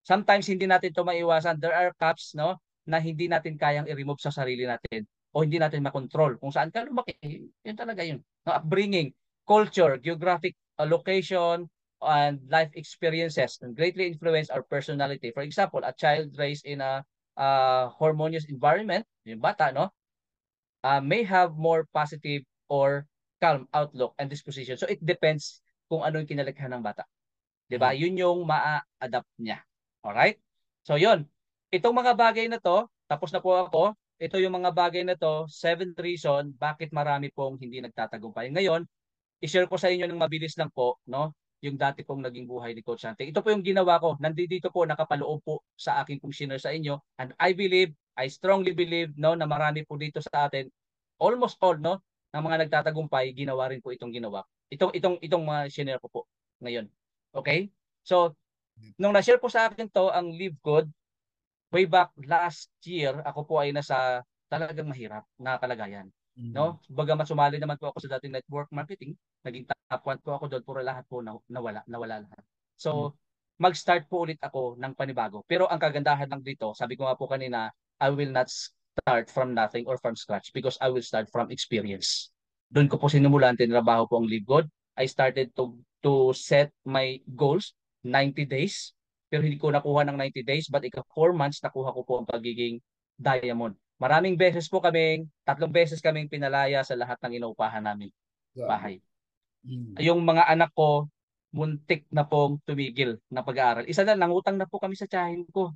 Sometimes hindi natin ito maiwasan. There are caps, no, na hindi natin kayang i-remove sa sarili natin o hindi natin makontrol. Kung saan ka lumaki, yun talaga yun. No, upbringing, culture, geographic location, and life experiences and greatly influence our personality. For example, a child raised in a harmonious environment, yung bata, no, may have more positive or calm outlook and disposition. So it depends kung ano yung kinalikhan ng bata. 'Di ba? Yun yung maa-adapt niya. Alright? So yun. Itong mga bagay na to, tapos na po ako. Ito yung mga bagay na to, 7 reason bakit marami pong hindi nagtatagumpay. Ngayon, i-share ko sa inyo ng mabilis lang po, no? Yung dati pong naging buhay ni Coach Sante. Ito po yung ginawa ko. Nandito po, nakapaloob po sa aking pong share sa inyo. And I strongly believe, no, na marami po dito sa atin, almost all, no, ng mga nagtatagumpay, ginawa rin po itong ginawa. Itong mga share ko po ngayon. Okay? So, nung na-share po sa akin to, ang Live Good, way back last year, ako po ay nasa talagang mahirap na kalagayan. No? Bagamat sumali naman po ako sa dating network marketing, naging top 1 po ako doon, puro lahat po nawala lahat. So, mag-start po ulit ako ng panibago. Pero ang kagandahan lang dito, sabi ko nga po kanina, I will not start from nothing or from scratch because I will start from experience. Doon ko po sinimulan, tinrabaho po ang Live Good. I started to set my goals, 90 days. Pero hindi ko nakuha ng 90 days, but 4 months nakuha ko po ang pagiging diamond. Maraming beses po 3 beses kaming pinalaya sa lahat ng inuupahan namin bahay. Yung mga anak ko, muntik na pong tumigil na pag-aaral. Isa na, nangutang na po kami sa tiyahin ko.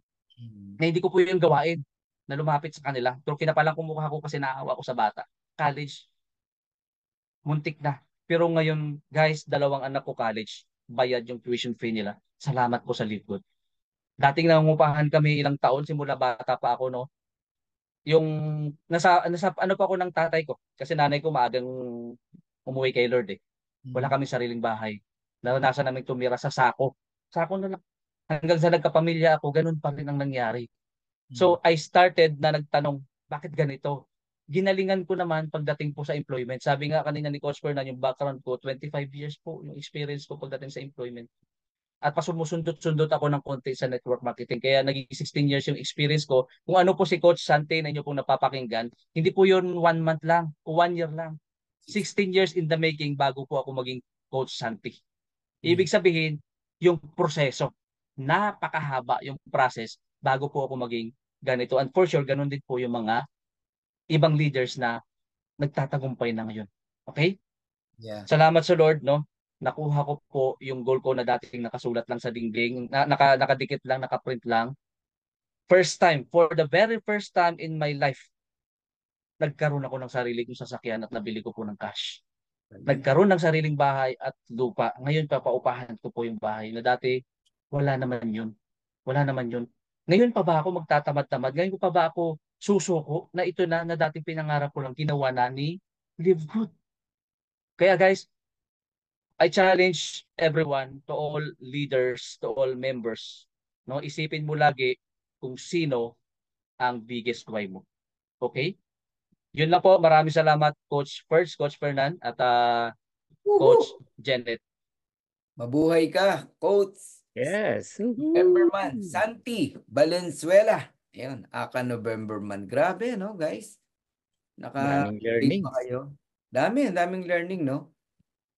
Na hindi ko po yung gawain na lumapit sa kanila. Pero kinapalang kumukha ko kasi naawa ko sa bata. College, muntik na. Pero ngayon, guys, 2 anak ko college, bayad yung tuition fee nila. Salamat po sa Live Good. Dating nangungupahan kami ilang taon, simula bata pa ako, no. Yung nasa ano pa ako ng tatay ko kasi nanay ko maagang umuwi kay Lord eh. Wala kaming sariling bahay. Naranasan namin tumira sa sako. Sako na lang. Hanggang sa nagkapamilya ako, ganun pa rin ang nangyari. So I started na nagtanong, bakit ganito? Ginalingan ko naman pagdating po sa employment. Sabi nga kanina ni Coach Fernan, yung background ko, 25 years po yung experience ko pagdating sa employment. At pasumusundot-sundot ako ng konti sa network marketing. Kaya naging 16 years yung experience ko. Kung ano po si Coach Sante na inyo pong napapakinggan, hindi po yun 1 month lang o 1 year lang. 16 years in the making bago po ako maging Coach Sante. Ibig sabihin, yung proseso, napakahaba yung process bago po ako maging ganito. And for sure, ganun din po yung mga ibang leaders na nagtatagumpay na ngayon. Okay? Yeah. Salamat sa Lord, no? Nakuha ko po yung goal ko na dating nakasulat lang sa dingding, nakadikit lang, nakaprint lang. First time, for the very first time in my life, nagkaroon ako ng sarili kong sasakyan at nabili ko po ng cash. Nagkaroon ng sariling bahay at lupa. Ngayon papaupahan ko po yung bahay na dati wala naman yun. Wala naman yun. Ngayon pa ba ako magtatamad-tamad? Ngayon ko pa ba ako susuko na ito na dating pinangarap ko lang ginawa na ni Live Good? Kaya guys, I challenge everyone, to all leaders, to all members, no? Isipin mo lagi kung sino ang biggest why mo. Okay? Yun lang po. Maraming salamat, Coach Ferds, Coach Fernan, at Coach Woohoo! Janet. Mabuhay ka, Coach. Yes. November Woohoo! man, Santi Valenzuela. Ayan, Aka November man. Grabe, no, guys? Daming Naka-update pa learnings. kayo. Daming learning, no?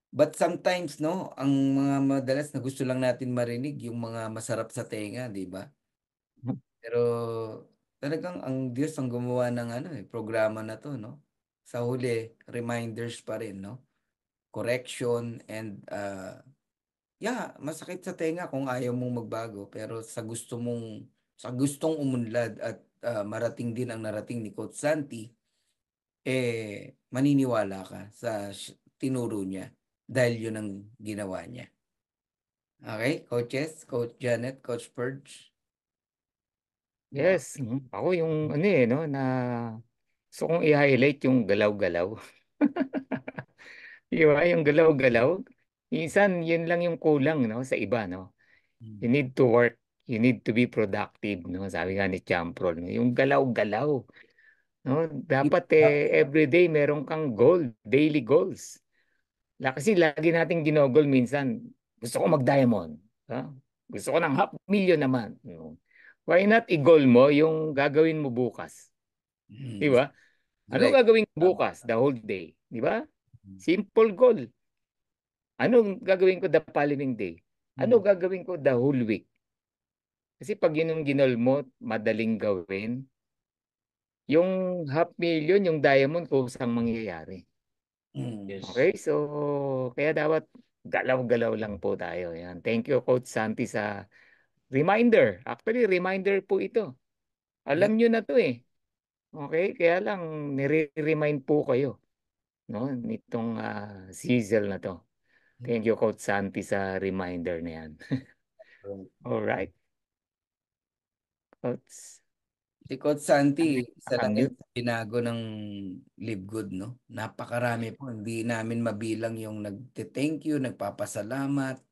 But sometimes, no, ang mga madalas na gusto lang natin marinig, yung mga masarap sa tenga, di ba? Pero talagang ang Diyos ang gumawa ng programa na to, no? Sa huli, reminders pa rin, no? Correction and masakit sa tenga kung ayaw mong magbago, pero sa gustong umunlad at marating din ang narating ni Coach Santi, maniniwala ka sa tinuro niya dahil yun ang ginawa niya. Okay, coaches, Coach Janet, Coach Purge. Yes. Ako yung no, na gusto kong i-highlight yung galaw-galaw. Yung galaw-galaw. Minsan, yun lang yung kulang, no, sa iba, no. You need to work. You need to be productive, no. Sabi nga ni Champrol, no? Yung galaw-galaw, no. Dapat everyday meron kang goal, daily goals. Kasi lagi nating ginogol minsan. Gusto ko mag-diamond. Ha? Gusto ko ng 500,000 naman. No? Why not i-goal mo yung gagawin mo bukas? Di ba? Ano Correct. gagawin ko Tama. bukas, the whole day? Di ba? Simple goal. Anong gagawin ko the following day? Ano gagawin ko the whole week? Kasi pag yun yung ginol mo, madaling gawin. Yung 500,000, yung diamond, kusang mangyayari. Yes. Okay, so kaya dapat galaw-galaw lang po tayo. Yan. Thank you, Coach Santi, sa reminder. Actually, reminder po ito. Yep. Alam nyo na to eh. Okay, kaya lang nire-remind po kayo, no, nitong season na to. Thank you, Coach Santi, sa reminder na yan. All right. Coach, Si Coach Santi, isa lang yan nakamute. sa binago ng Live Good, no? Napakarami po. Hindi namin mabilang yung nagte-thank you, nagpapasalamat.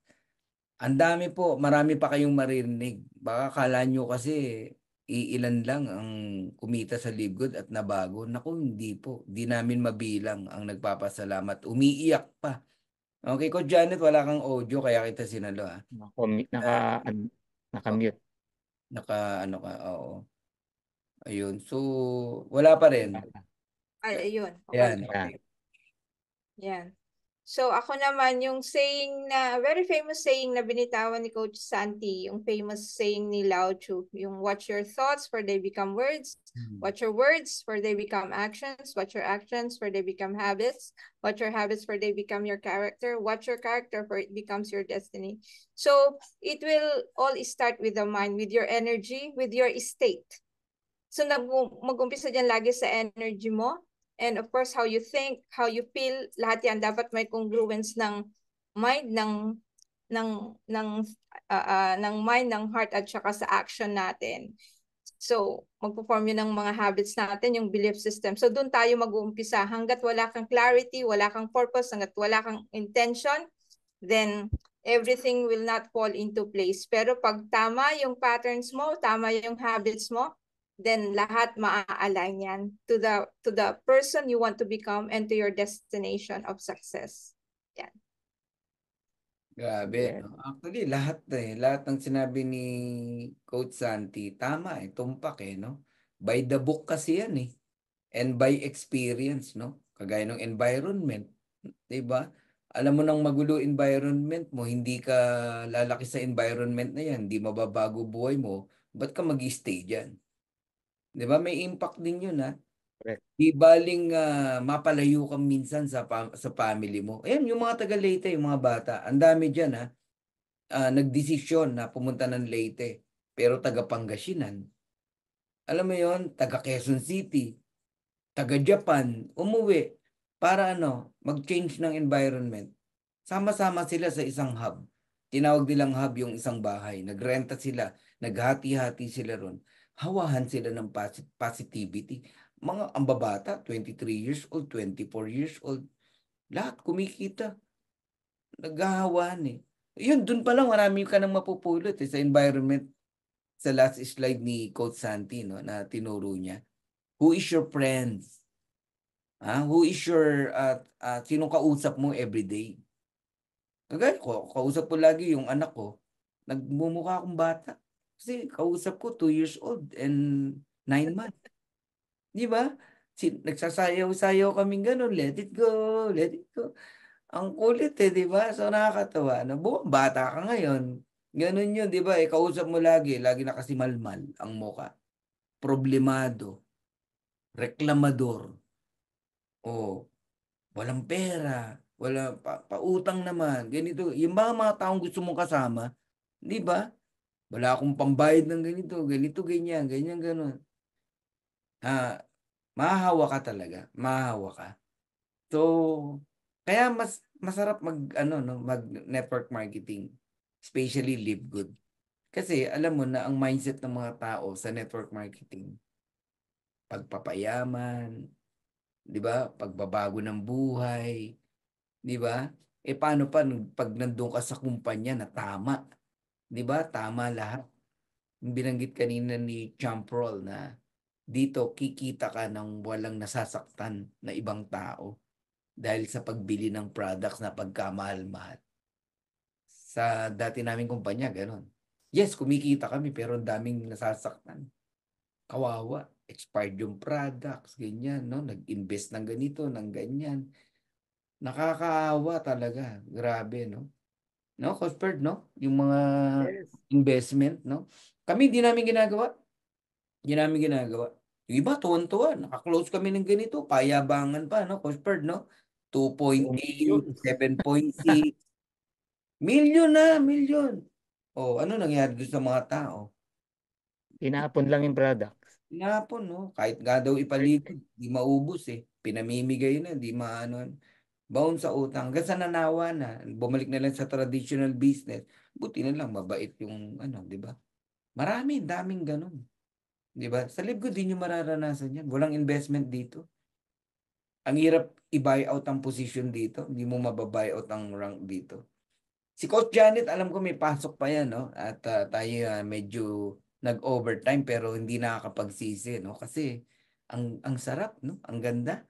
Ang dami po, marami pa kayong maririnig. Baka kala nyo kasi iilan lang ang kumita sa Live Good at nabago. Naku, hindi po. Hindi namin mabilang ang nagpapasalamat. Umiiyak pa. Okay, Coach Janet, wala kang audio kaya kita sinalo ah. Nakamute. Ano ka, oo. Ayun. So, wala pa rin. Ay, ayun. Ayan, Okay. okay. Yan. So ako naman yung saying na, very famous saying na binitawan ni Coach Santi, yung famous saying ni Lao Tzu, yung watch your thoughts for they become words, watch your words for they become actions, watch your actions for they become habits, watch your habits for they become your character, watch your character for it becomes your destiny. So it will all start with the mind, with your energy, with your state. So mag-umpisa dyan lagi sa energy mo. And of course, how you think, how you feel, lahat yan dapat may congruence ng mind, ng mind, ng heart, at saka sa action natin. So, magpo-form yun ng mga habits natin, yung belief system. So, doon tayo mag-uumpisa. Hanggat wala kang clarity, wala kang purpose, hanggat wala kang intention, then everything will not fall into place. Pero pag tama yung patterns mo, tama yung habits mo, then lahat maa-align yan to the person you want to become and to your destination of success. Yan. Grabe, Yeah. no? Actually, lahat ng sinabi ni Coach Santi, tama tumpak no? By the book kasi yan and by experience, no? Kagaya ng environment, 'di ba? Alam mo nang magulo environment mo, hindi ka lalaki sa environment na yan, hindi mababago buhay mo, ba't ka mag-stay diyan? 'Di ba? May impact din yun Correct. Di baling mapalayo ka minsan sa family mo. Ayan, yung mga taga Leyte, yung mga bata, ang dami diyan nagdesisyon na pumunta ng Leyte, pero taga Pangasinan. Alam mo yon, taga Quezon City, taga Japan, umuwi para mag-change ng environment. Sama-sama sila sa isang hub. Tinawag nilang hub yung isang bahay. Nagrenta sila, naghati-hati sila ron. Hawahan sila ng positivity. Mga ambabata, 23 years old, 24 years old, lahat kumikita. Naghahawahan Yun, dun pa lang marami ka nang mapupulot sa environment sa last slide ni Coach Santi, no, na tinuro niya. Who is your friends? Who is your sinong kausap mo everyday? Kagaya ko, kausap ko lagi yung anak ko. Nagmumukha akong bata. Kasi kausap ko 2 years old and 9 months. Di ba? Nagsasayaw-sayaw kaming ganun. Let it go, let it go. Ang kulit di ba? So nakakatawa. Bata ka ngayon. Ganun yun, di ba? Kausap mo lagi nakasimalmal ang muka. Problemado. Reklamador. O, walang pera. Wala, pautang naman. Ganito. Yung mga taong gusto mong kasama, di ba? Wala akong pambayad ng ganito, ganyan, ganun. Mahahawa ka talaga. Mahahawa ka. So, kaya masarap mag network marketing, especially Live Good. Kasi alam mo na ang mindset ng mga tao sa network marketing, pagpapayaman, 'di ba? Pagbabago ng buhay, 'di ba? Paano pa pag nandoon ka sa kumpanya na tama, 'di ba? Tama lahat. Yung binanggit kanina ni Champrol na dito kikita ka ng walang nasasaktan na ibang tao dahil sa pagbili ng products na pagkamahal-mahal. Sa dati naming kumpanya, gano'n. Yes, kumikita kami pero daming nasasaktan. Kawawa. Expired yung products, ganyan, no? Nag-invest ng ganito, ng ganyan. Nakakaawa talaga. Grabe, no? No, Cuthbert, no? Yung mga investment, no? Kami, di namin ginagawa. Yung iba, tuwan-tuwa. Nakaklose kami ng ganito. Payabangan pa, no? Cuthbert, no? 2.8, 7.6. Million. Oh, ano nangyari doon sa mga tao? Tinapon lang yung products. Tinapon, no? Kahit nga daw ipaligid, di maubos Pinamimigay na, di maano. Bound sa utang. Hanggang sa nanawa na. Bumalik na lang sa traditional business. Buti na lang, mabait yung di ba? Daming ganun. Di ba? Sa Live Good, di nyo mararanasan yan. Walang investment dito. Ang hirap i-buy out ang position dito. Hindi mo mababuy out ang rank dito. Si Coach Janet, alam ko may pasok pa yan, no? At tayo medyo nag-overtime pero hindi nakakapagsisi, no? Kasi ang sarap, no? Ang ganda.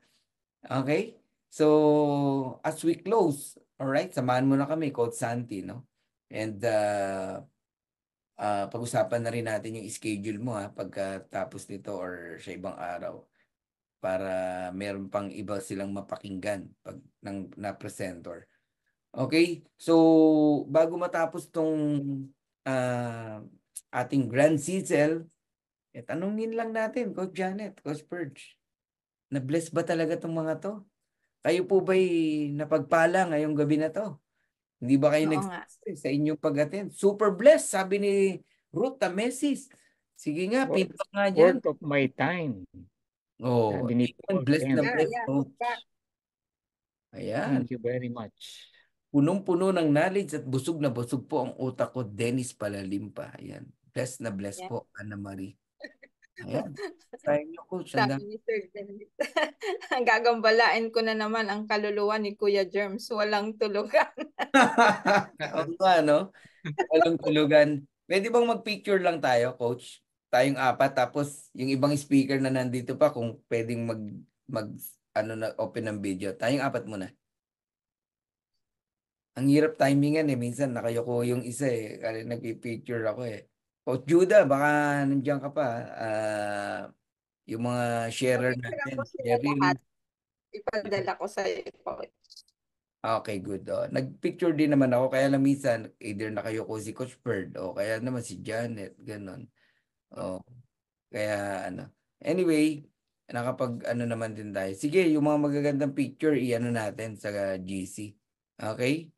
Okay? So, as we close, all right? Samahan mo na kami, Coach Santi, no? And pag-usapan na rin natin yung schedule mo pagkatapos nito or sa ibang araw para meron pang iba silang mapakinggan pag na presenter. Okay? So, bago matapos tong ating Grand Cecil, tanungin lang natin, Coach Janet, Coach Purge, na-bless ba talaga tong mga to? Kayo po ba'y napagpala ngayong gabi na to? Hindi ba kayo sa inyong pag-attend? Super blessed, sabi ni Ruth Tamesis. Sige nga, feedback nga dyan. Worth of my time. Oh, blessed na blessed. Ayan. Thank you very much. Punong-puno ng knowledge at busog na busog po ang utak ko, Dennis Palalimpa. Ayan. Blessed na blessed po, Ana Marie. Ayan. Sabi niyo, Coach. Sabi ni Sir Dennis, gagambalain ko na naman ang kaluluwa ni Kuya Germs. Walang tulugan. Oo nga, no? Walang tulugan. Pwede bang mag-picture lang tayo, Coach? Tayong apat, tapos yung ibang speaker na nandito pa, kung pwedeng open ng video. Tayong apat muna. Ang hirap timingan minsan nakayoko yung isa kasi nagpi-picture ako Coach Judah, baka nandiyan ka pa. Yung mga sharer natin. Ipadala ko sa iyo, Coach. Okay, good. Nag-picture din naman ako, kaya lang minsan either nakayoko si Coach Bird o kaya naman si Janet, ganun. Kaya Anyway, nakapag naman din tayo. Sige, yung mga magagandang picture, i-ano natin sa GC. Okay?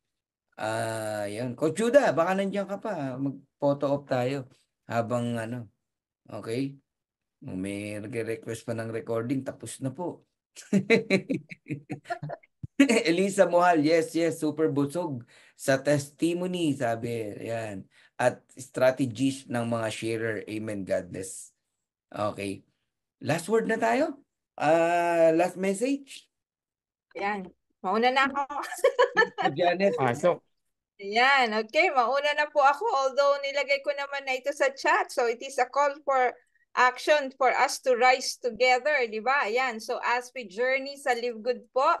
Yan. Coach Judah, baka nandiyan ka pa. Mag-photo op tayo habang Okay? May request pa ng recording, tapos na po. Elisa Mohal, yes, super busog sa testimony, sabi. Yan. At strategies ng mga sharer. Amen, God bless. Okay. Last word na tayo. Last message. Yan. Mauna na ako. Janet. Pasok. Ayan, okay. Mauna na po ako. Although nilagay ko naman na ito sa chat. So it is a call for action for us to rise together, di ba? Ayan. So as we journey sa Live Good po,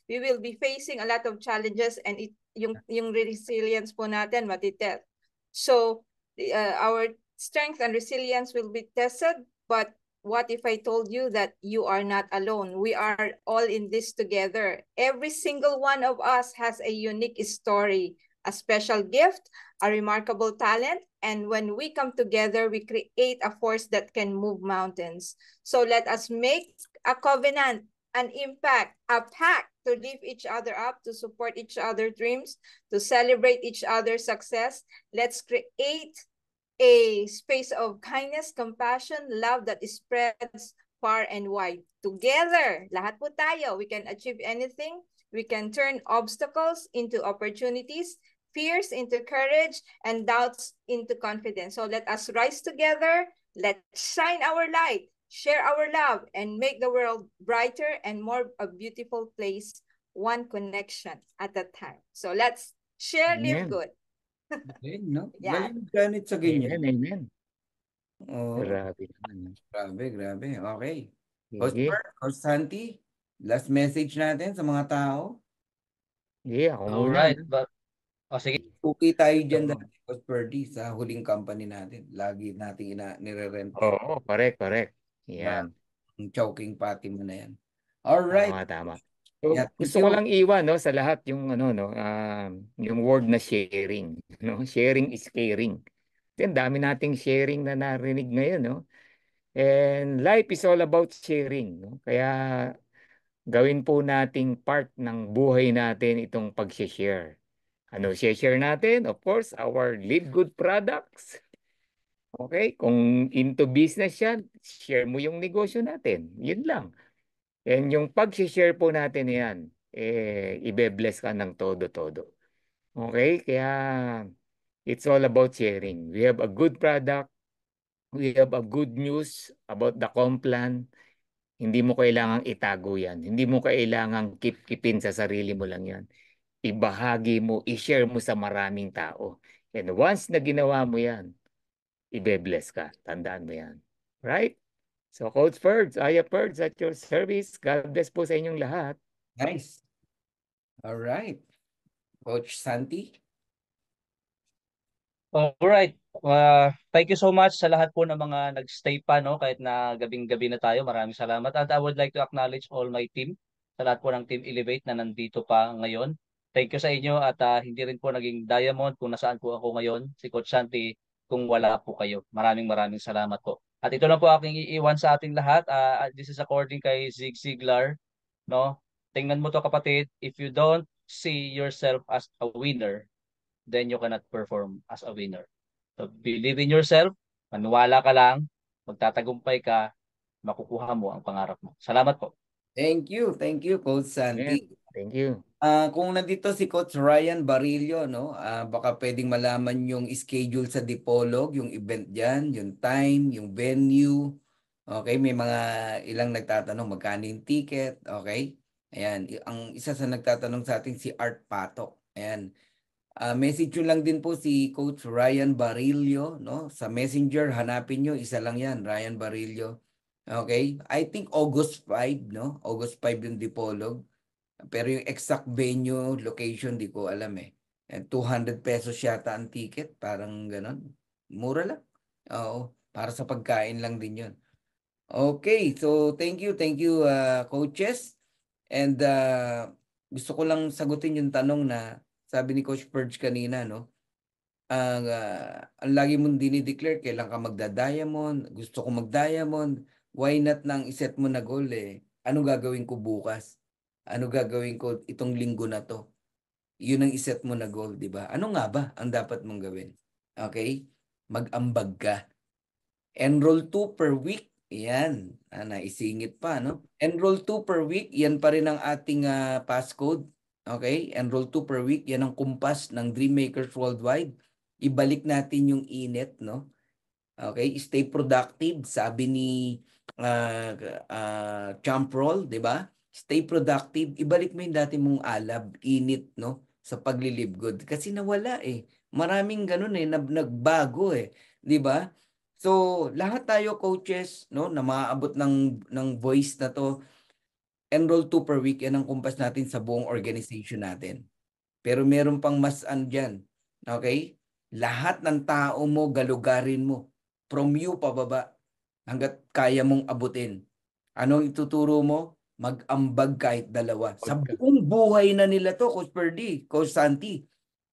we will be facing a lot of challenges and yung resilience po natin matitest. So our strength and resilience will be tested, but what if I told you that you are not alone? We are all in this together. Every single one of us has a unique story, a special gift, a remarkable talent, and when we come together, we create a force that can move mountains. So let us make a covenant, an impact, a pact to lift each other up, to support each other's dreams, to celebrate each other's success. Let's create a space of kindness, compassion, love that spreads far and wide. Together, lahat po tayo, we can achieve anything. We can turn obstacles into opportunities, fears into courage, and doubts into confidence. So let us rise together. Let's shine our light, share our love, and make the world brighter and more a beautiful place, one connection at a time. So let's share, live Amen. good. Okay, no? Yan. Galing Janet sa ganyan. Amen. Oo, Grabe naman. grabe. Okay. Coach Sige. Bert, Coach Santi, last message natin sa mga tao. Sige, ako muna. Alright. No? Sige. Okay tayo dyan Oo. dati, Coach Birdie, sa huling company natin. Lagi nating nire-rent. Oo, correct. Yan. Yung choking patty mo na yan. Alright. Tama. So, Yeah, thank gusto ko you. lang iwan no sa lahat yung yung word na sharing, no? Sharing is caring. Then dami nating sharing na narinig ngayon, no? And life is all about sharing, no? Kaya gawin po nating part ng buhay natin itong pag-share. Ano share natin? Of course, our Live Good products. Okay? Kung into business yan, share mo yung negosyo natin. Yun lang. And yung pag-share po natin yan, ibe-bless ka ng todo-todo. Okay? Kaya it's all about sharing. We have a good product. We have a good news about the Complan. Hindi mo kailangang itago yan. Hindi mo kailangang keep-keepin sa sarili mo lang yan. Ibahagi mo, i-share mo sa maraming tao. And once na ginawa mo yan, ibe-bless ka. Tandaan mo yan. Right? So, Coach Ferds, Aya Ferds at your service. God bless po sa inyong lahat. Nice. Alright. Coach Santi. Alright. Thank you so much sa lahat po ng mga nagstay pa, no? Kahit na gabing-gabi na tayo. Maraming salamat. At I would like to acknowledge all my team. Sa lahat po ng Team Elevate na nandito pa ngayon. Thank you sa inyo at hindi rin po naging diamond kung nasaan po ako ngayon, si Coach Santi, kung wala po kayo. Maraming salamat po. At ito lang po aking iiwan sa ating lahat. This is according kay Zig Ziglar, no? Tingnan mo to kapatid, if you don't see yourself as a winner, then you cannot perform as a winner. So believe in yourself, maniwala ka lang, magtatagumpay ka, makukuha mo ang pangarap mo. Salamat po. Thank you, Coach Santi. Thank you. Kung nandito si Coach Ryan Barillo, no, baka pwedeng malaman yung schedule sa Dipolog, yung event diyan, yung time, yung venue. Okay, may mga ilang nagtatanong magkano yung ticket, okay? Ayan, ang isa sa nagtatanong sa atin si Art Patok. Ayan. Message nyo lang din po si Coach Ryan Barillo, no? Sa Messenger, hanapin nyo, isa lang yan, Ryan Barillo. Okay? I think August 5, no? August 5 yung Dipolog. Pero yung exact venue, location, di ko alam eh. And 200 pesos yata ang ticket, parang ganon. Mura lang. Oo, para sa pagkain lang din yun. Okay, so thank you coaches. And gusto ko lang sagutin yung tanong na sabi ni Coach Purge kanina, no? Ang lagi mong dinideclare, kailan ka magda-diamond, gusto ko mag-diamond, why not nang iset mo na goal eh? Ano gagawin ko bukas? Ano gagawin ko itong linggo na to? Yun ang iset mo na goal, di ba? Ano nga ba ang dapat mong gawin? Okay? Mag-ambag ka. Enroll 2 per week. Yan. Naisingit pa, no? Enroll 2 per week. Yan pa rin ang ating passcode. Okay? Enroll 2 per week. Yan ang kumpas ng Dreammakers Worldwide. Ibalik natin yung init, no? Okay? Stay productive. Sabi ni Champrol, di ba? Stay productive. Ibalik mo yung dati mong alab, init, no? sa pagli-live good kasi nawala eh. Maraming ganun eh, nagbago eh, 'di ba? So, lahat tayo coaches, no, na maaabot ng voice na to, enroll 2 per week, yan ang kumpas natin sa buong organization natin. Pero meron pang mas dyan. Okay? Lahat ng tao mo, galugarin mo. From you pababa hanggat kaya mong abutin. Anong ituturo mo? Mag-ambag kahit dalawa. Sa buong buhay na nila to, Coach Perdi, Coach Santi.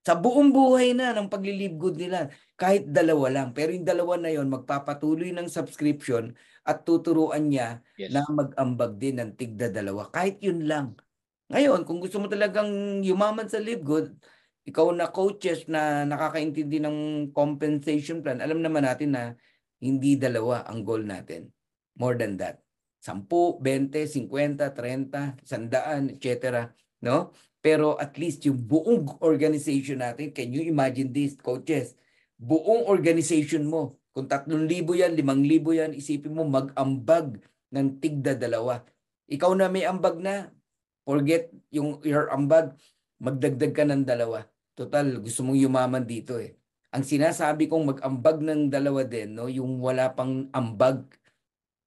Sa buong buhay na ng pagli-live good nila. Kahit dalawa lang. Pero yung dalawa na yon magpapatuloy ng subscription at tuturuan niya na mag-ambag din ng tigda dalawa. Kahit yun lang. Ngayon, kung gusto mo talagang yumaman sa live good, ikaw na coaches na nakakaintindi ng compensation plan, alam naman natin na hindi dalawa ang goal natin. More than that. 10, 20, 50, 30, 100, etc. No? Pero at least yung buong organization natin, can you imagine this, coaches? Buong organization mo, kung 3,000 yan, 5,000 yan, isipin mo mag-ambag ng tigda dalawa. Ikaw na may ambag na, forget your ambag, magdagdag ka ng dalawa. Total, gusto mong yumaman dito eh. Ang sinasabi kong mag-ambag ng dalawa din, no, yung wala pang ambag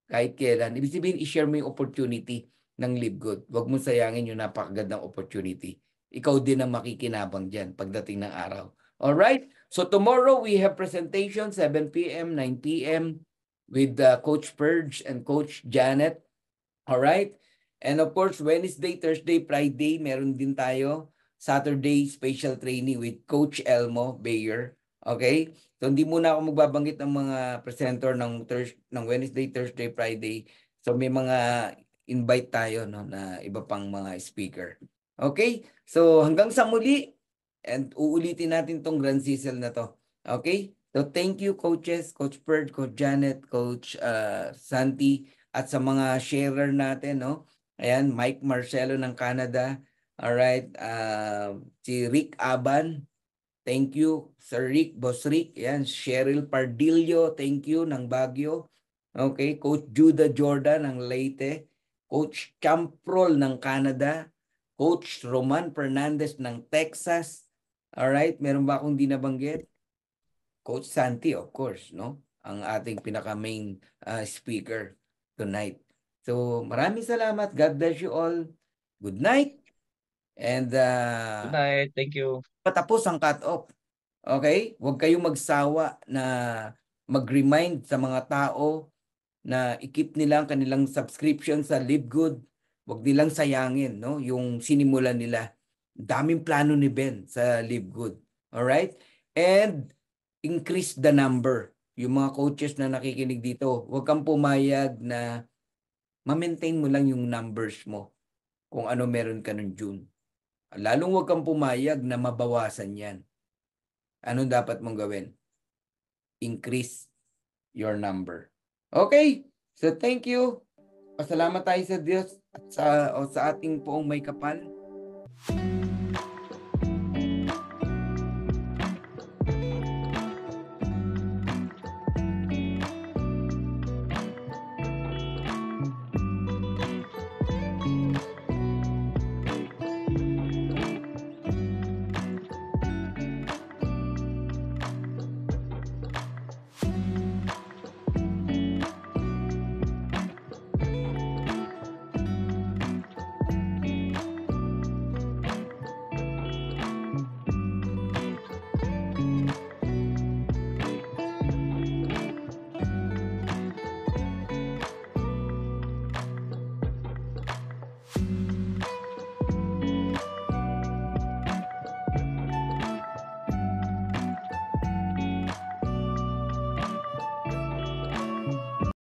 kahit kailan. Ibig sabihin, i-share mo yung opportunity ng Live Good. Huwag mo sayangin yung napakagandang opportunity. Ikaw din ang makikinabang dyan pagdating ng araw. Alright? So tomorrow we have presentation 7 p.m., 9 p.m. with Coach Purge and Coach Janet. Alright? And of course, Wednesday, Thursday, Friday, meron din tayo. Saturday, special training with Coach Elmo Bayer. Okay? So, hindi muna ako magbabanggit ng mga presenter ng Wednesday, Thursday, Friday. So, may mga invite tayo no, na iba pang mga speaker. Okay? So, hanggang sa muli. And uulitin natin tong Grand Cecil na to. Okay? So, thank you, coaches, Coach Perd, Coach Janet, Coach Santi, at sa mga sharer natin, no? Ayan, Mike Marcelo ng Canada. Alright, si Rick Aban, thank you. Sir Rick, Boss Rick, ayan, Cheryl Pardillo, thank you, ng Baguio. Okay, Coach Judah Jordan ng Leyte, Coach Camprol ng Canada, Coach Roman Fernandez ng Texas. Alright, meron ba akong di nabanggit? Coach Santi, of course, no? Ang ating pinaka-main speaker tonight. So, maraming salamat. God bless you all. Good night. And Good night. Thank you. patapos ang cut-off. Okay? Huwag kayong magsawa na mag-remind sa mga tao na i-keep nila ang kanilang subscription sa Live Good. Huwag nilang sayangin, no? Yung sinimulan nila. Daming plano ni Ben sa Live Good. Alright? And increase the number. Yung mga coaches na nakikinig dito, huwag kang pumayag na ma-maintain mo lang yung numbers mo kung ano meron ka ng June. Lalong huwag kang pumayag na mabawasan yan. Anong dapat mong gawin? Increase your number. Okay? So thank you. Pasalamat tayo sa Diyos at sa ating poong may kapal.